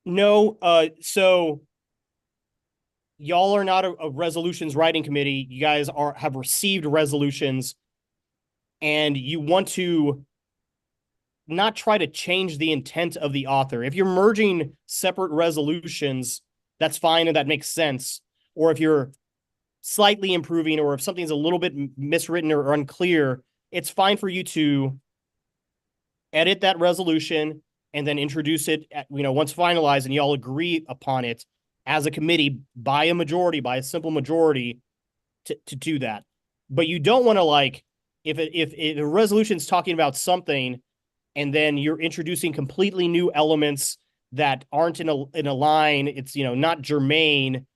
No. So y'all are not a resolutions writing committee. You guys have received resolutions, and you want to not try to change the intent of the author. If you're merging separate resolutions, that's fine and that makes sense. Or if you're slightly improving, or if something's a little bit miswritten or unclear, it's fine for you to edit that resolution and then introduce it once finalized and y'all agree upon it as a committee by a simple majority to do that. But you don't want to if a resolution's talking about something and then you're introducing completely new elements that aren't in a line, it's not germane.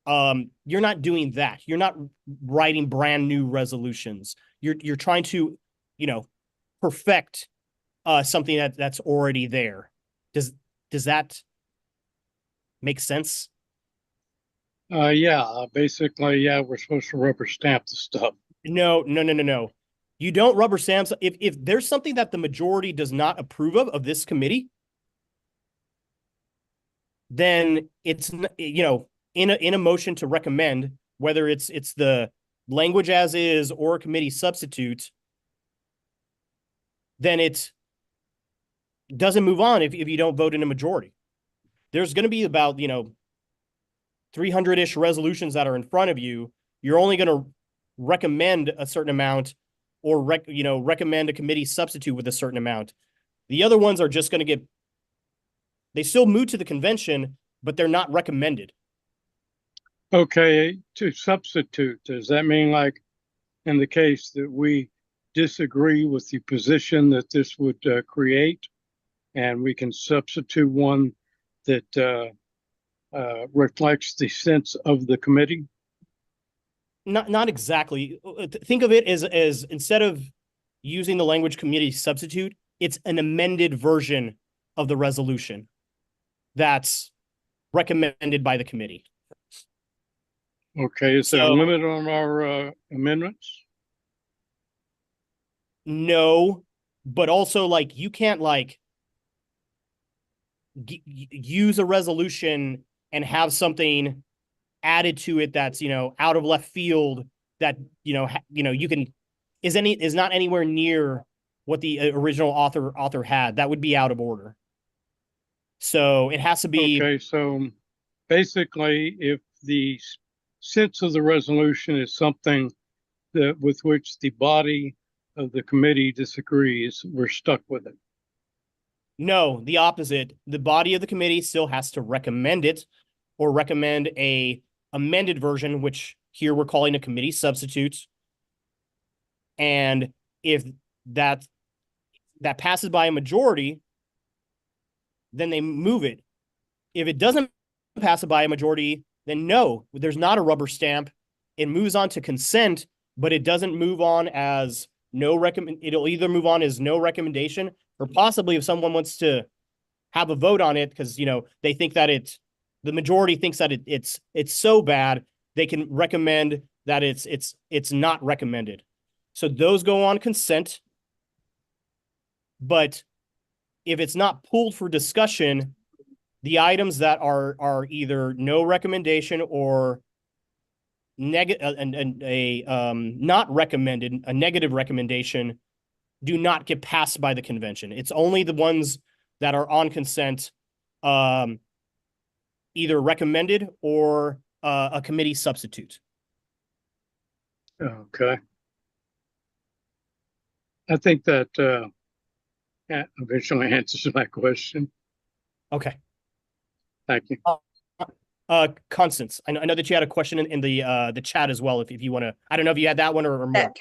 You're not doing that. You're not writing brand new resolutions. You're trying to, perfect something that's already there. Does that make sense? Yeah, basically, yeah, we're supposed to rubber stamp the stuff. No. You don't rubber stamp. If there's something that the majority does not approve of this committee, then it's, in a motion to recommend, whether it's the language as is or a committee substitute, then it doesn't move on if you don't vote in a majority. There's going to be about 300-ish resolutions that are in front of you. You're only going to recommend a certain amount, or recommend a committee substitute with a certain amount. The other ones are just going to they still move to the convention, but they're not recommended. Okay, to substitute, does that mean in the case that we disagree with the position that this would create, and we can substitute one that reflects the sense of the committee? Not exactly. Think of it as instead of using the language committee substitute, it's an amended version of the resolution that's recommended by the committee. Okay, is there a limit on our amendments? No, but also like you can't like use a resolution and have something added to it that's, you know, out of left field that, you know, you can is not anywhere near what the original author had. That would be out of order. So it has to be. Okay, so basically, if the sense of the resolution is something that with which the body of the committee disagrees, we're stuck with it. No, the opposite. The body of the committee still has to recommend it or recommend a amended version, which here we're calling a committee substitute. And if that passes by a majority, then they move it. If it doesn't pass it by a majority, then no, there's not a rubber stamp. It moves on to consent, but it doesn't move on as it'll either move on as no recommendation, or possibly if someone wants to have a vote on it because, you know, they think that the majority thinks that it's so bad, they can recommend that it's not recommended. So those go on consent. But if it's not pulled for discussion, the items that are either no recommendation or not recommended, a negative recommendation, do not get passed by the convention. It's only the ones that are on consent, either recommended or a committee substitute. Okay. I think that eventually answers my question. Okay. Thank you. Constance, I know that you had a question in the chat as well. If you want to, I don't know if you had that one or more.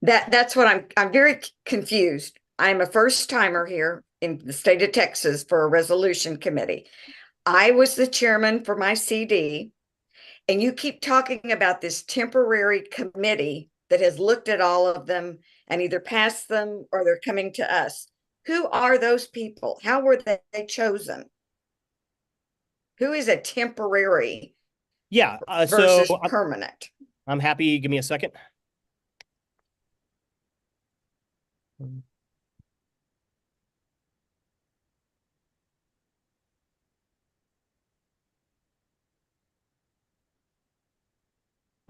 That's what I'm very confused. I'm a first timer here in the state of Texas for a resolution committee. I was the chairman for my CD, and you keep talking about this temporary committee that has looked at all of them and either passed them or they're coming to us. Who are those people? How were they chosen? Who is a temporary versus permanent? I'm happy. Give me a second.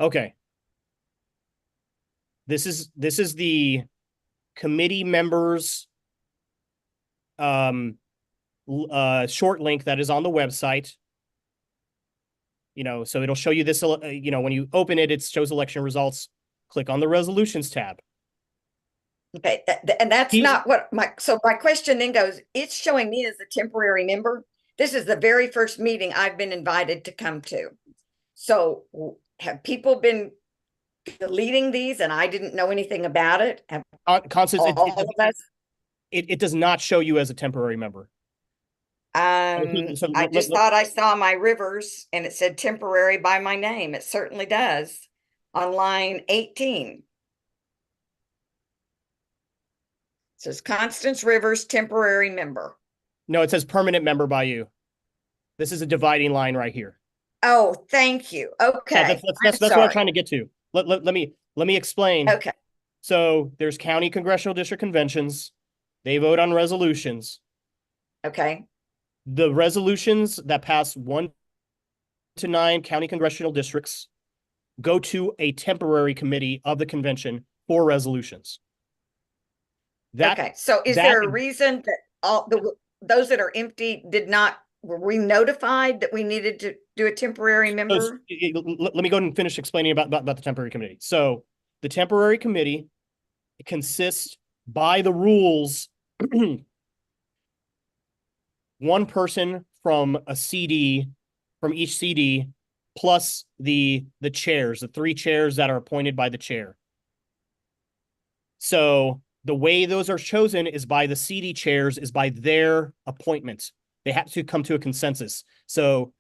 Okay. This is the committee members short link that is on the website. You know, so it'll show you this, you know, when you open it, it shows election results. Click on the resolutions tab. Okay, and that's not what my question then goes, it's showing me as a temporary member. This is the very first meeting I've been invited to come to. So have people been deleting these and I didn't know anything about it? Constance, it does not show you as a temporary member. I just thought I saw my Rivers and it said temporary by my name. It certainly does on line 18. It says Constance Rivers, temporary member. No, it says permanent member by you. This is a dividing line right here. Oh, thank you. Okay. Yeah, that's what I'm trying to get to. Let me explain. Okay. So there's county congressional district conventions. They vote on resolutions. Okay. The resolutions that pass 1 to 9 county congressional districts go to a temporary committee of the convention for resolutions. Okay. So is there a reason that those that are empty were we notified that we needed to do a temporary member? Let me go and finish explaining about the temporary committee. So the temporary committee consists by the rules, one person from a CD, from each CD, plus the chairs, the 3 chairs that are appointed by the chair. So the way those are chosen is by the CD chairs, is by their appointments. They have to come to a consensus. So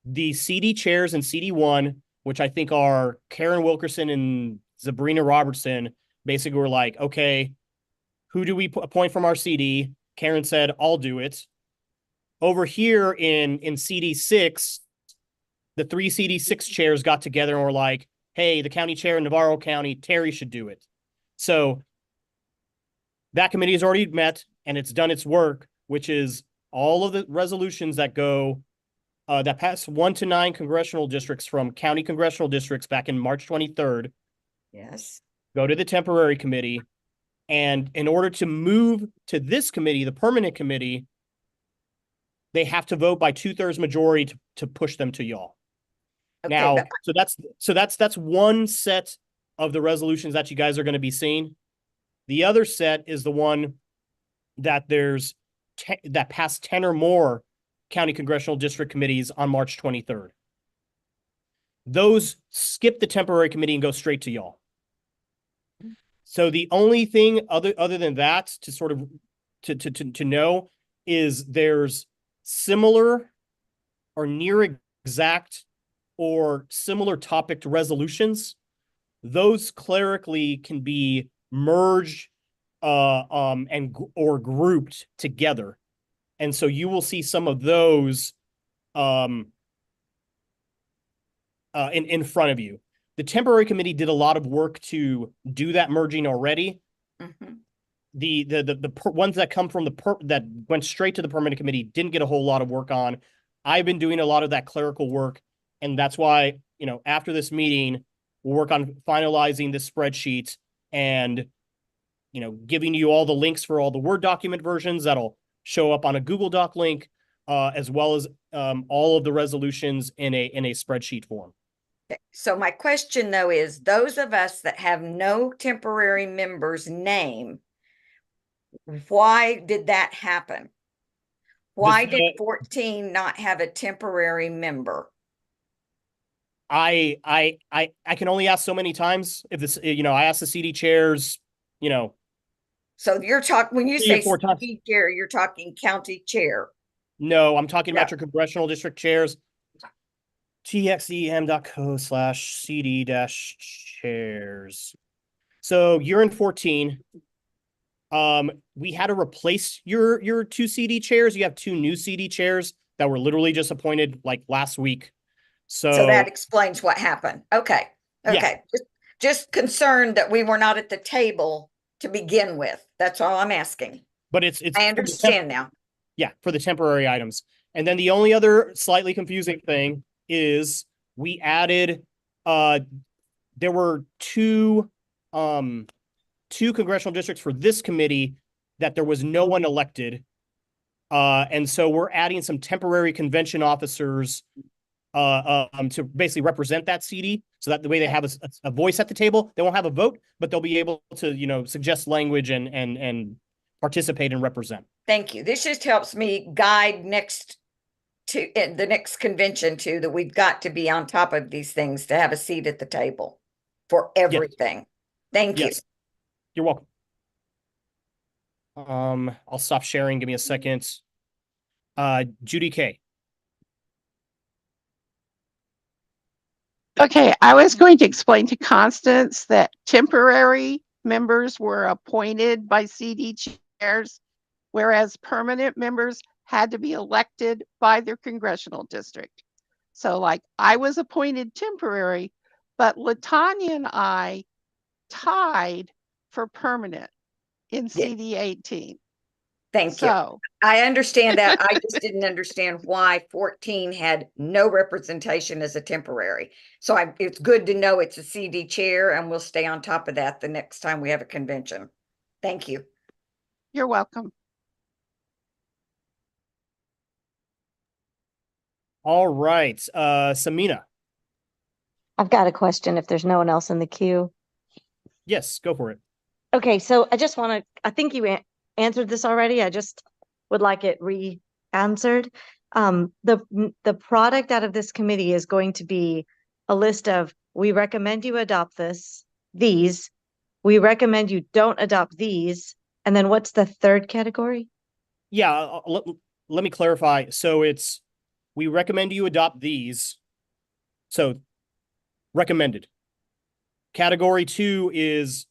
the CD chairs in CD1, which I think are Karen Wilkerson and Sabrina Robertson, basically were like, okay, who do we appoint from our CD? Karen said, I'll do it. Over here in CD6, the 3 CD6 chairs got together and were like, hey, the county chair in Navarro County, Terry should do it. So that committee has already met and it's done its work, which is all of the resolutions that go that pass 1 to 9 congressional districts from county congressional districts back in March 23rd. Yes. Go to the temporary committee. And in order to move to this committee, the permanent committee, they have to vote by 2/3 majority to push them to y'all. Okay, Now, but that's one set of the resolutions that you guys are going to be seeing. The other set is the one that that passed 10 or more county congressional district committees on March 23rd. Those skip the temporary committee and go straight to y'all. So the only thing other than that to sort of to know is there's similar or near exact or similar topic resolutions. Those clerically can be merged or grouped together. And so you will see some of those in front of you. The temporary committee did a lot of work to do that merging already. Mhm. The ones that come from that went straight to the permanent committee didn't get a whole lot of work on. I've been doing a lot of that clerical work, and that's why, you know, after this meeting, we'll work on finalizing this spreadsheet and, you know, giving you all the links for all the Word document versions that'll show up on a Google Doc link, as well as all of the resolutions in a spreadsheet form. Okay, so my question though is, those of us that have no temporary member's name, why did that happen? Why did 14 not have a temporary member? I can only ask so many times. If this, you know, I asked the CD chairs, you know. So you're talking, when you 3 or say 4 times. CD chair, you're talking county chair. No, I'm talking Yeah. about your congressional district chairs. txem.co/cd-chairs. So you're in 14. We had to replace your 2 CD chairs. You have 2 new CD chairs that were literally just appointed like last week. So that explains what happened. Okay. Yeah. Okay. Just concerned that we were not at the table to begin with. That's all I'm asking. But it's I understand now. Yeah, for the temporary items. And then the only other slightly confusing thing is we added there were two congressional districts for this committee that there was no one elected. And so we're adding some temporary convention officers to basically represent that CD, so that the way they have a voice at the table. They won't have a vote, but they'll be able to, you know, suggest language and participate and represent. Thank you. This just helps me guide the next convention too, that we've got to be on top of these things to have a seat at the table for everything. Thank you. You're welcome. I'll stop sharing. Give me a second. Judy K. Okay, I was going to explain to Constance that temporary members were appointed by CD chairs, whereas permanent members had to be elected by their congressional district. So like I was appointed temporary, but LaTanya and I tied for permanent in CD 18. Thank you. I understand that. I just didn't understand why 14 had no representation as a temporary. So it's good to know it's a CD chair, and we'll stay on top of that the next time we have a convention. Thank you. You're welcome. All right, Samina. I've got a question if there's no one else in the queue. Yes, go for it. Okay, so I just want to, I think you answered this already. I just would like it re-answered. The product out of this committee is going to be a list of, we recommend you adopt these, we recommend you don't adopt these. And then what's the third category? Yeah, let me clarify. So it's, we recommend you adopt these. So recommended. Category 2 is,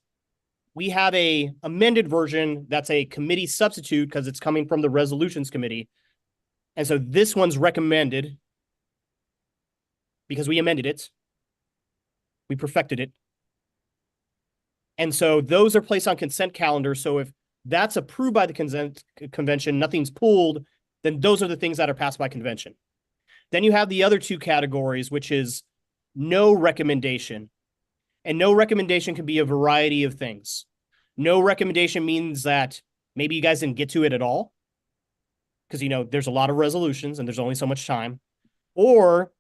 we have a amended version that's a committee substitute because it's coming from the resolutions committee. And so this one's recommended because we amended it. We perfected it. And so those are placed on consent calendar. So if that's approved by the consent convention, nothing's pulled, then those are the things that are passed by convention. Then you have the other 2 categories, which is no recommendation. And no recommendation can be a variety of things. No recommendation means that maybe you guys didn't get to it at all, because, you know, there's a lot of resolutions and there's only so much time. Or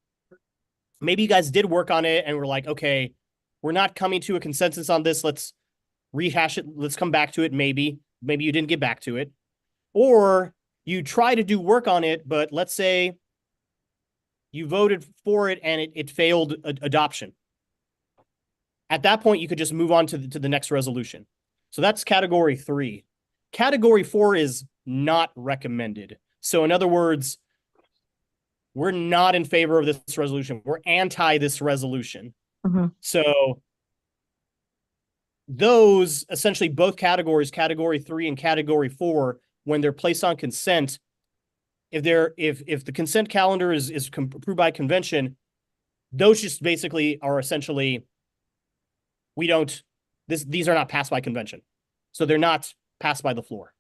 maybe you guys did work on it and we're like, okay, we're not coming to a consensus on this. Let's rehash it. Let's come back to it. Maybe you didn't get back to it. Or you try to do work on it, but let's say you voted for it and it failed adoption. At that point, you could just move on to the next resolution. So that's category 3. Category 4 is not recommended. So in other words, we're not in favor of this resolution. We're anti this resolution. So those, essentially both categories, category 3 and category 4, when they're placed on consent, if the consent calendar is approved by convention, those just basically are essentially, these are not passed by convention. So they're not passed by the floor.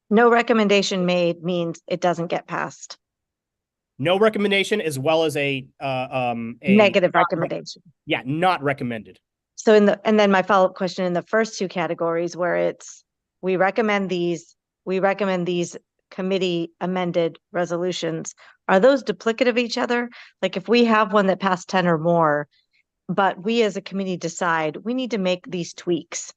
No recommendation made means it doesn't get passed. No recommendation, as well as a Negative recommendation. Yeah, not recommended. So and then my follow-up question, in the first 2 categories where it's, we recommend these committee amended resolutions, are those duplicative of each other? Like if we have one that passed 10 or more, but we as a committee decide we need to make these tweaks.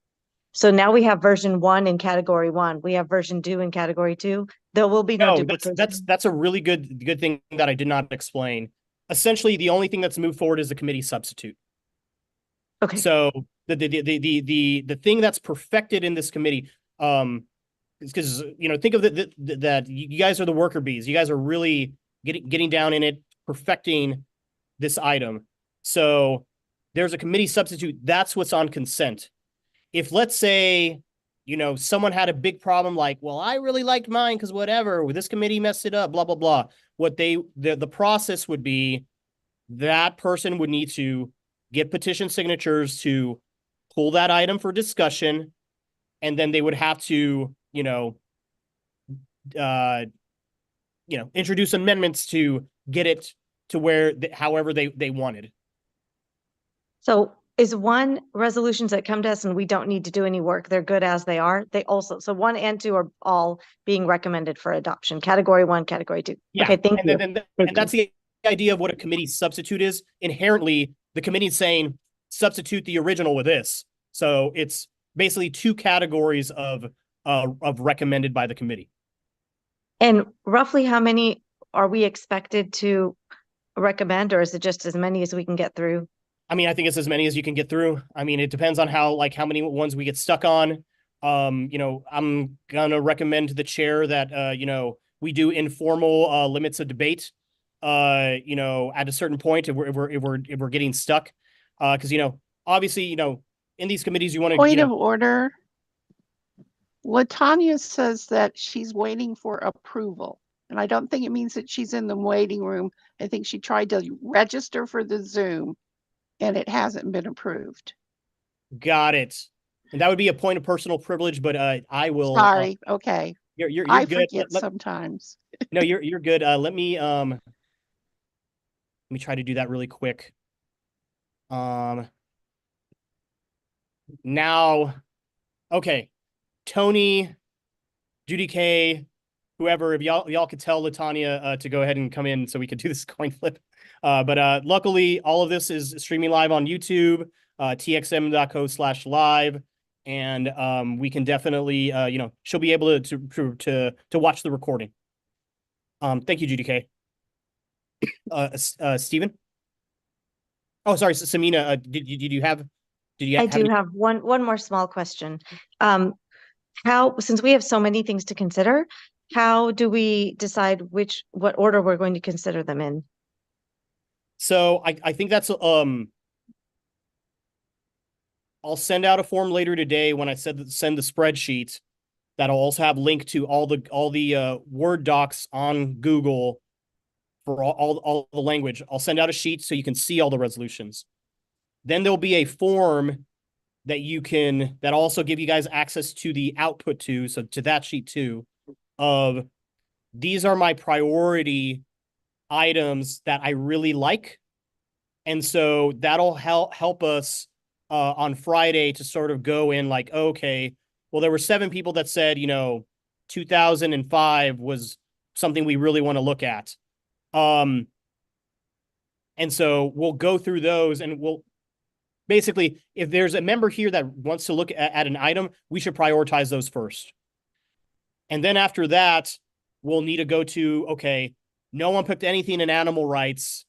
So now we have version 1 in category 1. We have version 2 in category 2. There will be no duplication. That's a really good thing that I did not explain. Essentially, the only thing that's moved forward is the committee substitute. Okay. So the thing that's perfected in this committee, because, you know, think of that you guys are the worker bees. You guys are really getting down in it, perfecting this item. So there's a committee substitute. That's what's on consent. If, let's say, you know, someone had a big problem, like, well, I really liked mine because whatever, this committee messed it up, blah, blah, blah. What the process would be, that person would need to get petition signatures to pull that item for discussion. And then they would have to, introduce amendments to get it to where, however they wanted. So is one resolutions that come to us and we don't need to do any work, they're good as they are. They also, so 1 and 2 are all being recommended for adoption. Category 1, category 2. Yeah. Okay, thank you. And that's the idea of what a committee substitute is. Inherently, the committee is saying, substitute the original with this. So it's basically 2 categories of recommended by the committee. And roughly how many are we expected to recommend, or is it just as many as we can get through? I mean, I think it's as many as you can get through. I mean, it depends on how many ones we get stuck on. I'm gonna recommend to the chair that we do informal limits of debate. At a certain point, if we're getting stuck, because obviously, in these committees, you want to point of order. LaTanya says that she's waiting for approval, and I don't think it means that she's in the waiting room. I think she tried to register for the Zoom, and it hasn't been approved. Got it. And that would be a point of personal privilege, but I will. Sorry. Okay. You're I good. forget sometimes. No, you're good. Let me try to do that really quick. Now, okay, Tony, Judy K, whoever, if y'all could tell LaTanya to go ahead and come in so we could do this coin flip. But luckily, all of this is streaming live on YouTube, txm.co/live, and we can definitely, she'll be able to watch the recording. Thank you, Judy K. Stephen? Oh, sorry, Samina, did you have Did you I have do any- have one more small question. Since we have so many things to consider, how do we decide what order we're going to consider them in? So I think that's I'll send out a form later today when I send the spreadsheet that'll also have link to all the Word docs on Google for all the language. I'll send out a sheet so you can see all the resolutions. Then there'll be a form that also give you guys access to the output to, so to that sheet too, of these are my priority items that I really like. And so that'll help us on Friday to sort of go in like, okay, well, there were 7 people that said, 2005 was something we really want to look at. And so we'll go through those, and we'll basically, if there's a member here that wants to look at an item, we should prioritize those first. And then after that, we'll need to go to, okay, no one picked anything in animal rights.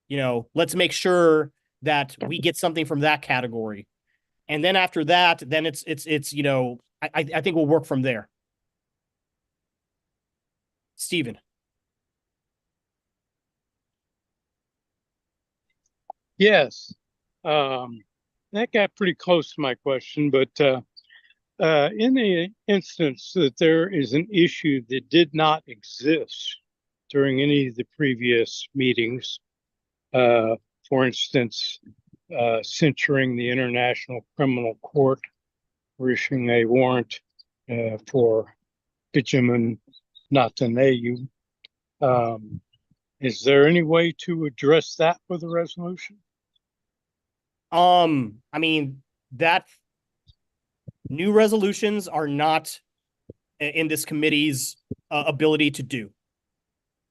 Let's make sure that we get something from that category. And then after that, then it's I think we'll work from there. Stephen. Yes. That got pretty close to my question, but in the instance that there is an issue that did not exist during any of the previous meetings, for instance, censuring the International Criminal Court, or issuing a warrant for Bijamin Netanyahu, is there any way to address that with a resolution? I mean, that new resolutions are not in this committee's ability to do.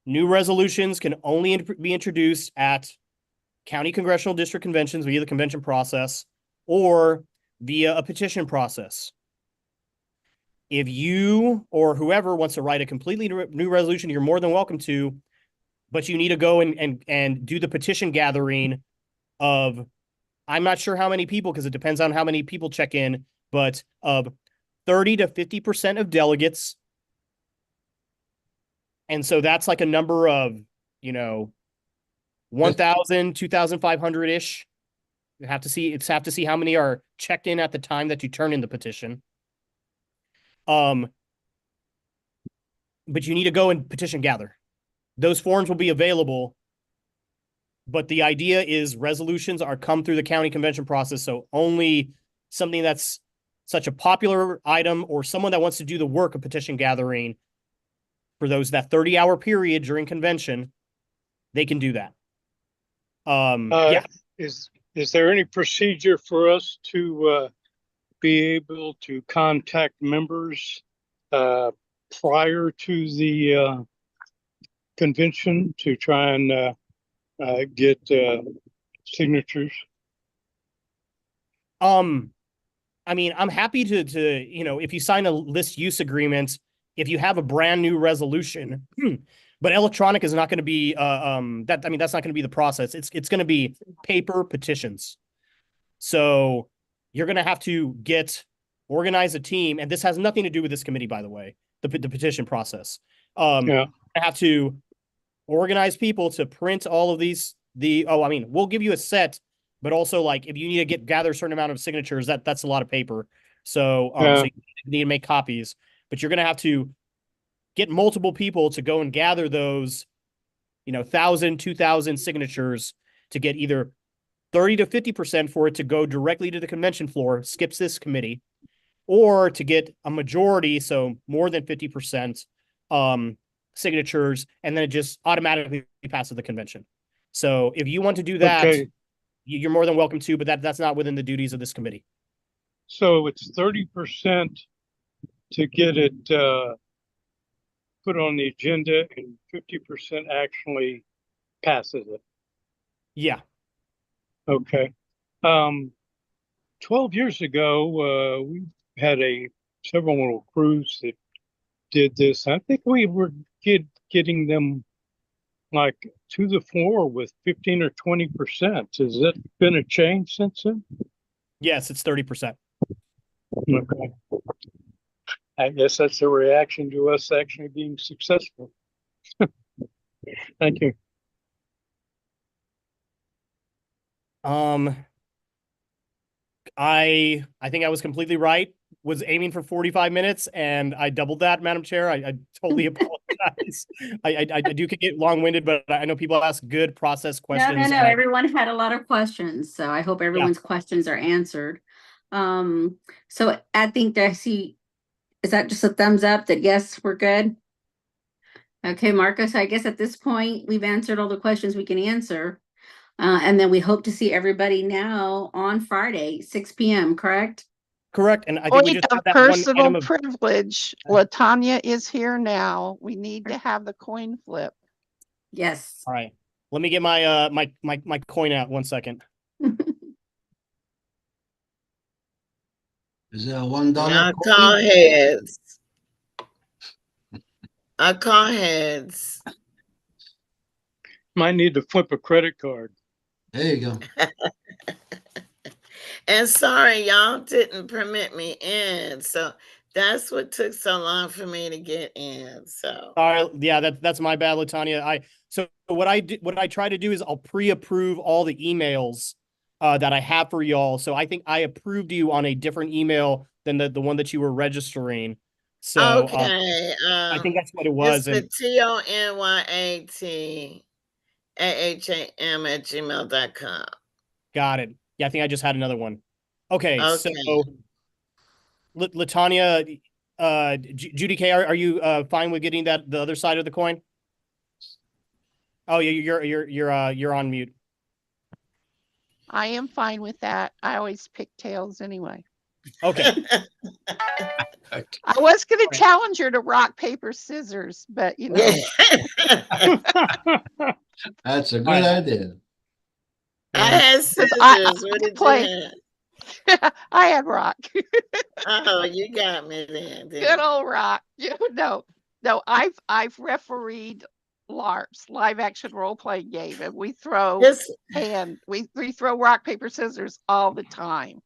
New resolutions can only be introduced at county congressional district conventions via the convention process or via a petition process. If you or whoever wants to write a completely new resolution, you're more than welcome to, but you need to go and do the petition gathering of, I'm not sure how many people, because it depends on how many people check in, but of 30 to 50% of delegates. And so that's like a number of, 1,000, 2,500-ish. You have to see how many are checked in at the time that you turn in the petition. But you need to go and petition gather. Those forms will be available. But the idea is resolutions are come through the county convention process. So only something that's such a popular item or someone that wants to do the work of petition gathering for that 30-hour period during convention, they can do that. Yeah. Is there any procedure for us to be able to contact members prior to the convention to try and get signatures? I mean, I'm happy to if you sign a list use agreement, if you have a brand new resolution, but electronic is not going to be that's not going to be the process. It's going to be paper petitions. So you're going to have to organize a team, and this has nothing to do with this committee, by the way, the petition process. Yeah. I have to organize people to print all of these. We'll give you a set, but also like if you need to gather a certain amount of signatures, that's a lot of paper. So, so you need to make copies, but you're going to have to get multiple people to go and gather those, 1,000, 2,000 signatures to get either 30 to 50% for it to go directly to the convention floor, skips this committee, or to get a majority, so more than 50% signatures, and then it just automatically passes the convention. So if you want to do that, Okay. You're more than welcome to, but that's not within the duties of this committee. So it's 30% to get it put on the agenda, and 50% actually passes it. Yeah. Okay. 12 years ago, we had several little crews that did this. I think we were getting them like to the floor with 15 or 20%. Has that been a change since then? Yes, it's 30%. Okay. I guess that's a reaction to us actually being successful. Thank you. I think I was completely right. Was aiming for 45 minutes and I doubled that, Madam Chair. I totally apologize. I do get long-winded, but I know people ask good process questions. No. Everyone had a lot of questions, so I hope everyone's questions are answered. So I think that is that just a thumbs up that yes, we're good? Okay, Marcus, I guess at this point, we've answered all the questions we can answer. And then we hope to see everybody now on Friday, 6 p.m., correct? Correct. And I think we Point just of have that one personal item of privilege. Latanya is here now. We need to have the coin flip. Yes. All right. Let me get my my coin out 1 second. Is there $1 I coin? call heads. I call heads. Might need to flip a credit card. There you go. And sorry, y'all didn't permit me in. So that's what took so long for me to get in. So All right, yeah, that's my bad, Latanya. So what I try to do is I'll pre-approve all the emails that I have for y'all. So I think I approved you on a different email than the one that you were registering. So okay. I think that's what it was. It's the TONYATAHAM@gmail.com. Got it. Yeah, I think I just had another one. Okay. So Latanya, Judy K, are you fine with getting the other side of the coin? Oh, yeah, you're on mute. I am fine with that. I always pick tails anyway. Okay. I was going to challenge her to rock, paper, scissors, but you know. That's a good idea. I had scissors. What did you have? I had rock. Oh, you got me then. Good old rock. No, I've refereed LARPs, live action role playing game, and we throw we throw rock, paper, scissors all the time.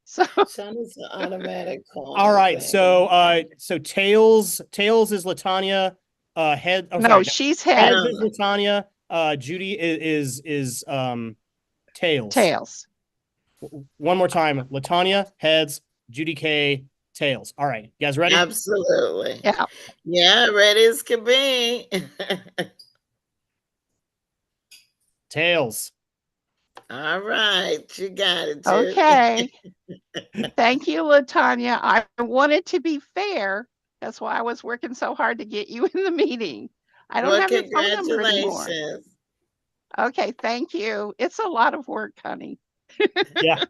So Sonny's an automatic call. All right, so tails is Latanya. Head. Oh, no, sorry, she's head. Heads is Latanya. Judy is tails. Tails. One more time, Latanya, heads, Judy K, tails. All right, you guys ready? Absolutely. Yeah. Yeah, ready as can be. Tails. All right, you got it. Too. Okay. Thank you, Latanya. I wanted to be fair. That's why I was working so hard to get you in the meeting. I don't have your phone number anymore. Okay, thank you. It's a lot of work, honey. Yeah.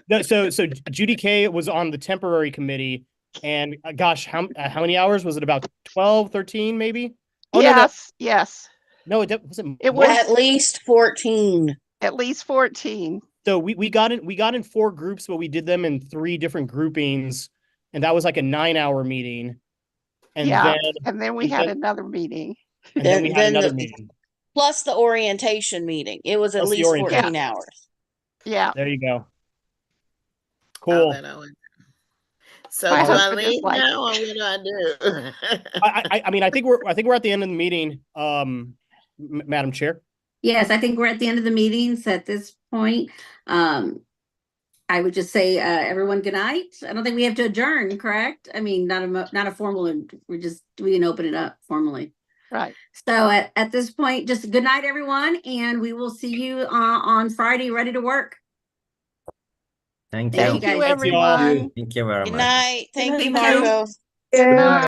No, so Judy K was on the temporary committee, and gosh, how many hours was it? About 12, 13 maybe? Oh, yes, yes. No, it wasn't. It was at least 14. At least 14. So we got in 4 groups, but we did them in 3 different groupings, and that was like a 9-hour meeting. And then we had another meeting. And then we had another meeting. Plus the orientation meeting. It was at least 14 hours. Yeah. There you go. Cool. So do I leave now, or what do I do? I mean, I think we're at the end of the meeting, Madam Chair. Yes, I think we're at the end of the meetings at this point. I would just say, everyone, good night. I don't think we have to adjourn, correct? I mean, not a formal, we can open it up formally. Right. So at this point, just good night, everyone, and we will see you on Friday, ready to work. Thank you. Thank you, everyone. Thank you very much. Good night. Thank you, Thank you. Marco. Good night.